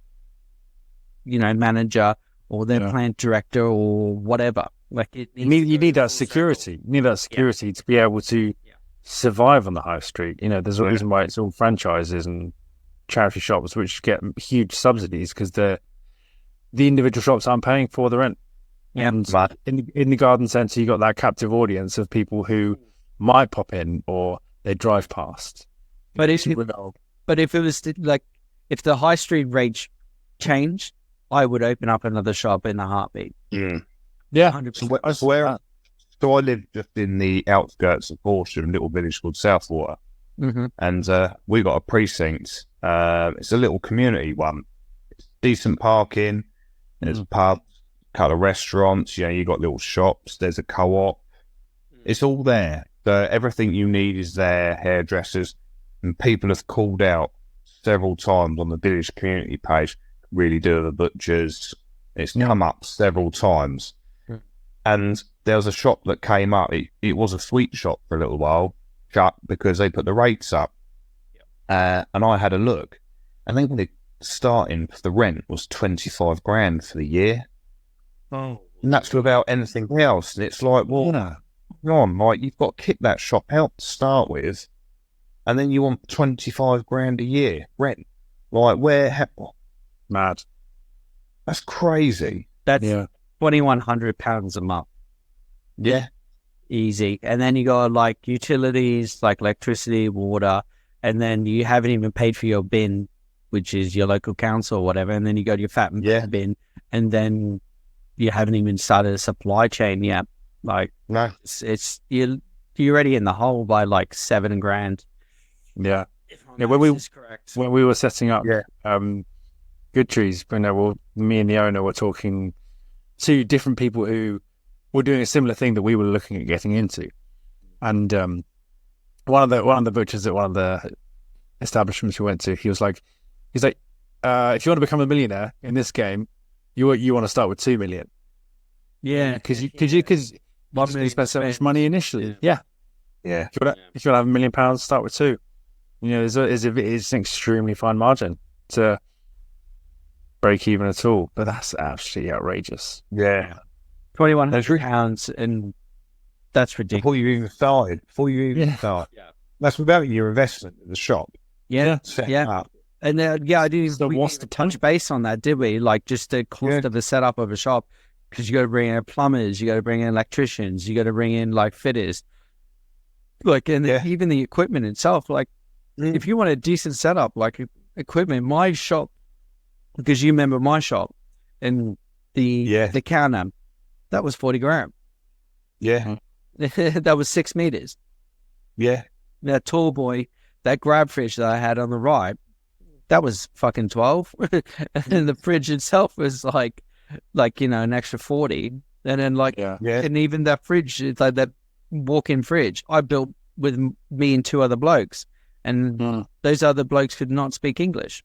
manager or their plant director or whatever. You need that security. You need that security to be able to survive on the high street. There's a reason why it's all franchises and charity shops, which get huge subsidies because the individual shops aren't paying for the rent. And in the garden centre, you got that captive audience of people who might pop in or they drive past. But if it was if the high street rate changed, I would open up another shop in a heartbeat. Yeah. 100%. So I live just in the outskirts of Horsham, a little village called Southwater. And we got a precinct. It's a little community one. It's decent parking. There's a pub, a couple of restaurants, you got little shops, there's a co-op. It's all there. So everything you need is there, hairdressers. And people have called out several times on the village community page, really do the butchers. It's come up several times. And there was a shop that came up. It was a sweet shop for a little while, shut because they put the rates up. And I had a look. And they wanted starting for the rent was 25 grand for the year. And that's without anything else. And it's like, well, you've got to kick that shop out to start with. And then you want 25 grand a year rent. Mad. That's crazy. That's £2,100 a month. Yeah. Easy. And then you got utilities, electricity, water, and then you haven't even paid for your bin, which is your local council or whatever, and then you go to your fat bin, and then you haven't even started a supply chain yet. No, it's you're already in the hole by $7 grand. Yeah, when we were setting up Good Trees, me and the owner were talking to different people who were doing a similar thing that we were looking at getting into, and one of the butchers at one of the establishments we went to, he's like, if you want to become a millionaire in this game, you want to start with 2 million. Yeah, because you spend so much money initially. Yeah. If you want to have £1 million, start with 2. It's an extremely fine margin to break even at all, but that's absolutely outrageous. Yeah, £2,100, and that's ridiculous. Before you even started, that's without your investment in the shop. And I didn't even touch base on that, did we? Just the cost of the setup of a shop, because you got to bring in plumbers, you got to bring in electricians, you got to bring in fitters, even the equipment itself. If you want a decent setup, equipment, my shop, because you remember my shop and the counter, that was 40 grand. Yeah, that was 6 meters. Yeah, that tall boy, that grab fish that I had on the right, that was fucking 12. And the fridge itself was an extra 40. And then and even that fridge, it's like that walk-in fridge I built with me and 2 other blokes, and those other blokes could not speak English.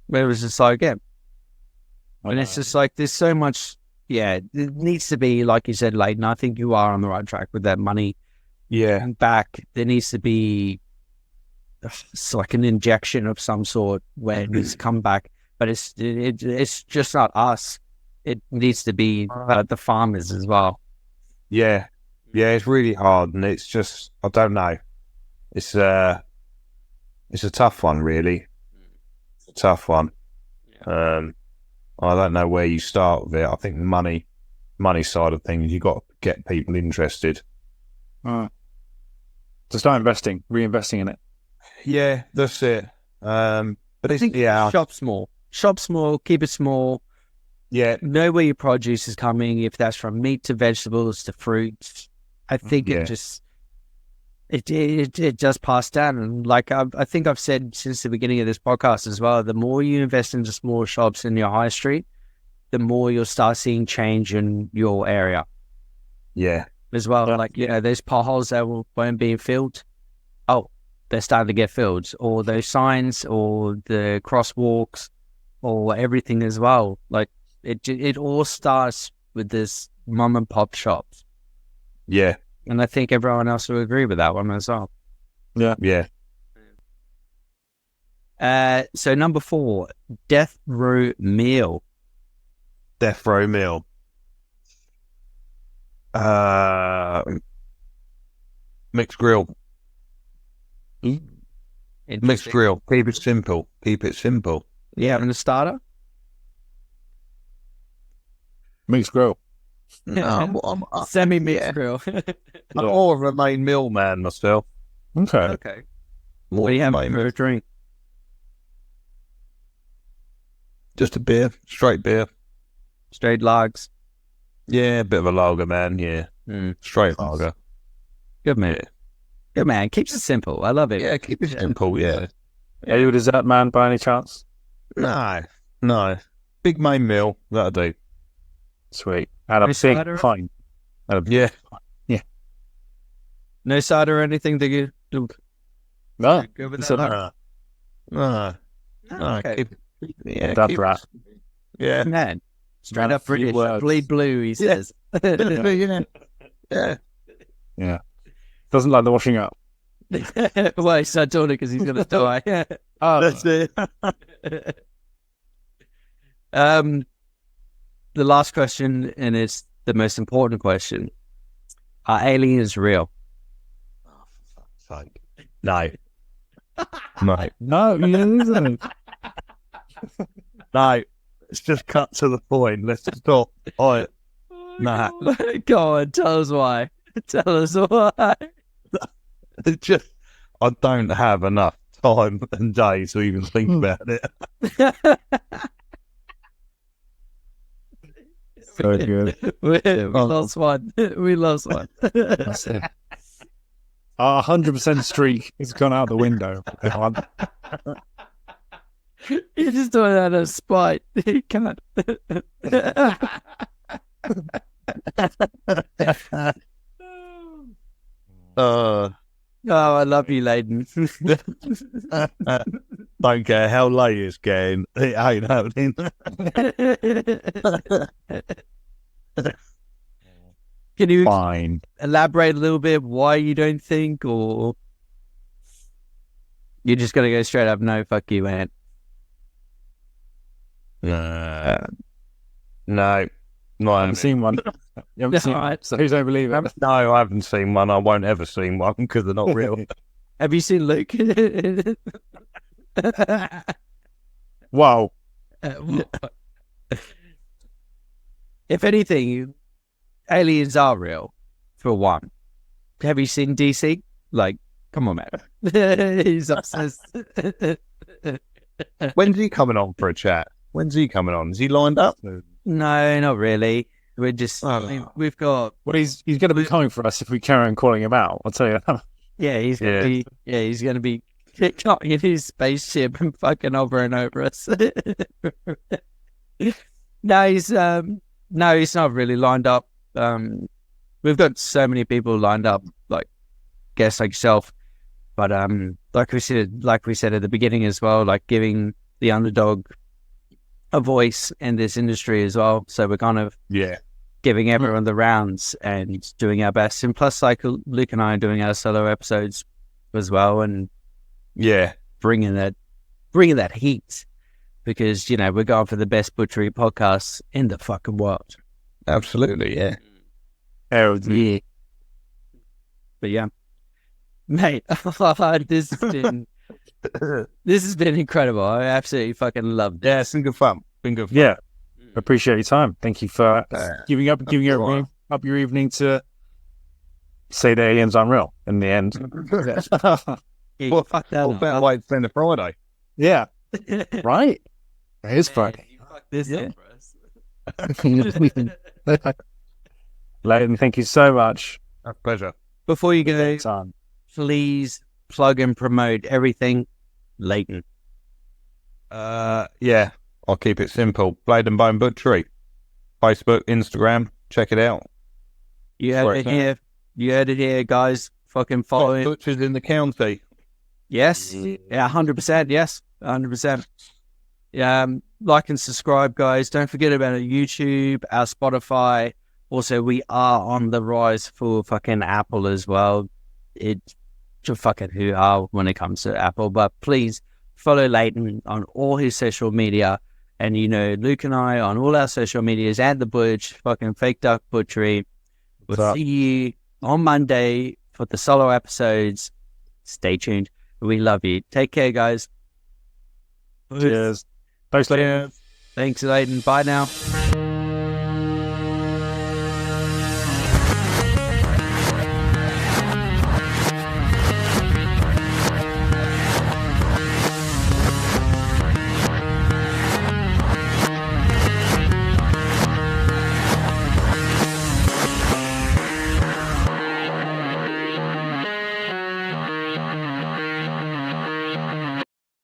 But it was just like, and it's just like, there's so much, it needs to be, like you said, Layton, I think you are on the right track with that money. Yeah. Back, there needs to be, it's like an injection of some sort where it needs to come back, but it's just not us. It needs to be the farmers as well. Yeah, it's really hard, and it's just, I don't know. It's a tough one, really. It's a tough one. I don't know where you start with it. I think the money side of things, you got to get people interested. To start reinvesting in it. Yeah, that's it. But it's, shop small, keep it small. Yeah, know where your produce is coming. If that's from meat to vegetables to fruits, I think it just passed down. And like I think I've said since the beginning of this podcast as well, the more you invest into small shops in your high street, the more you'll start seeing change in your area. Yeah, as well. Like, those potholes that weren't being filled, they're starting to get filled, or those signs, or the crosswalks, or everything as well. Like, it all starts with this mom and pop shops. Yeah. And I think everyone else will agree with that one as well. Yeah. So number 4, Death Row Meal. Death Row Meal. Mixed grill. Mixed grill. Keep it simple. Yeah, and the starter? Mixed grill. Semi-mixed grill. I'm more of a main meal man myself. Okay. What do you have for a drink? Just a beer. Straight beer. Straight lags. Yeah, a bit of a lager, man. Yeah. Straight lager. Good man. Good man. Keeps it simple. I love it. Yeah, keep it simple, yeah. Are you a dessert man by any chance? No. Big main meal, that'll do. Sweet. And a big fine. Yeah. No cider or anything that you do? No. Go with that? No. Okay. That's right. Yeah. Man. Straight up British. Bleed blue, he says. Yeah. Doesn't like the washing up. Well, he's not doing it because he's going to die. That's it. The last question, and it's the most important question. Are aliens real? Oh, for fuck's sake. No. No. No, it isn't. No. Let's just cut to the point. Let's stop. Nah. Go on, tell us why. Tell us why. It's just, I don't have enough time and days to even think about it. So good. We lost one. That's it. Our 100% streak has gone out the window. You're just doing that out of spite. You can't. I love you, Layton. Don't care how late it's getting. It ain't happening. Can you elaborate a little bit why you don't think, or you're just going to go straight up, no, fuck you, man? No. I haven't seen one. You haven't seen right. So who's don't believe it? No, I haven't seen one. I won't ever see one because they're not real. Have you seen Luke? Wow. If anything, aliens are real, for one. Have you seen DC? Like, come on, man. He's obsessed. When's he coming on for a chat? When's he coming on? Is he lined up? No, not really. We're just, we've got... Well, he's going to be coming for us if we carry on calling him out. I'll tell you that. Yeah, he's going to be kicked off in his spaceship and fucking over and over us. No, No, he's not really lined up. We've got so many people lined up, like guests like yourself. But like we said at the beginning as well, like giving the underdog a voice in this industry as well. So we're kind of giving everyone the rounds and doing our best. And plus, like Luke and I are doing our solo episodes as well, and bringing that heat, because we're going for the best butchery podcasts in the fucking world. Absolutely, yeah. Yeah. But yeah, mate, this has been incredible. I absolutely fucking loved it. Yeah, it's been good fun. Yeah, appreciate your time. Thank you for giving up your evening to say the alien's unreal in the end. Well, fuck that. Better way to spend a Friday. Yeah, right. It is Friday. You fucked this up for us. Layton, thank you so much. A pleasure. Before you go, please plug and promote everything, Layton. Yeah, I'll keep it simple. Blade and Bone Butchery. Facebook, Instagram, check it out. You heard it here. You heard it here, guys. Fucking follow it. Butchers in the county. Yes. Yeah, 100%. Yes, 100%. Like and subscribe, guys. Don't forget about our YouTube, our Spotify. Also, we are on the rise for fucking Apple as well. It's just fucking hoo-ha when it comes to Apple. But please follow Layton on all his social media. And, Luke and I on all our social medias and the Butch, fucking Fake Duck Butchery. We'll see you on Monday for the solo episodes. Stay tuned. We love you. Take care, guys. Cheers. Thanks, Layton. Thanks, Layton. Bye now.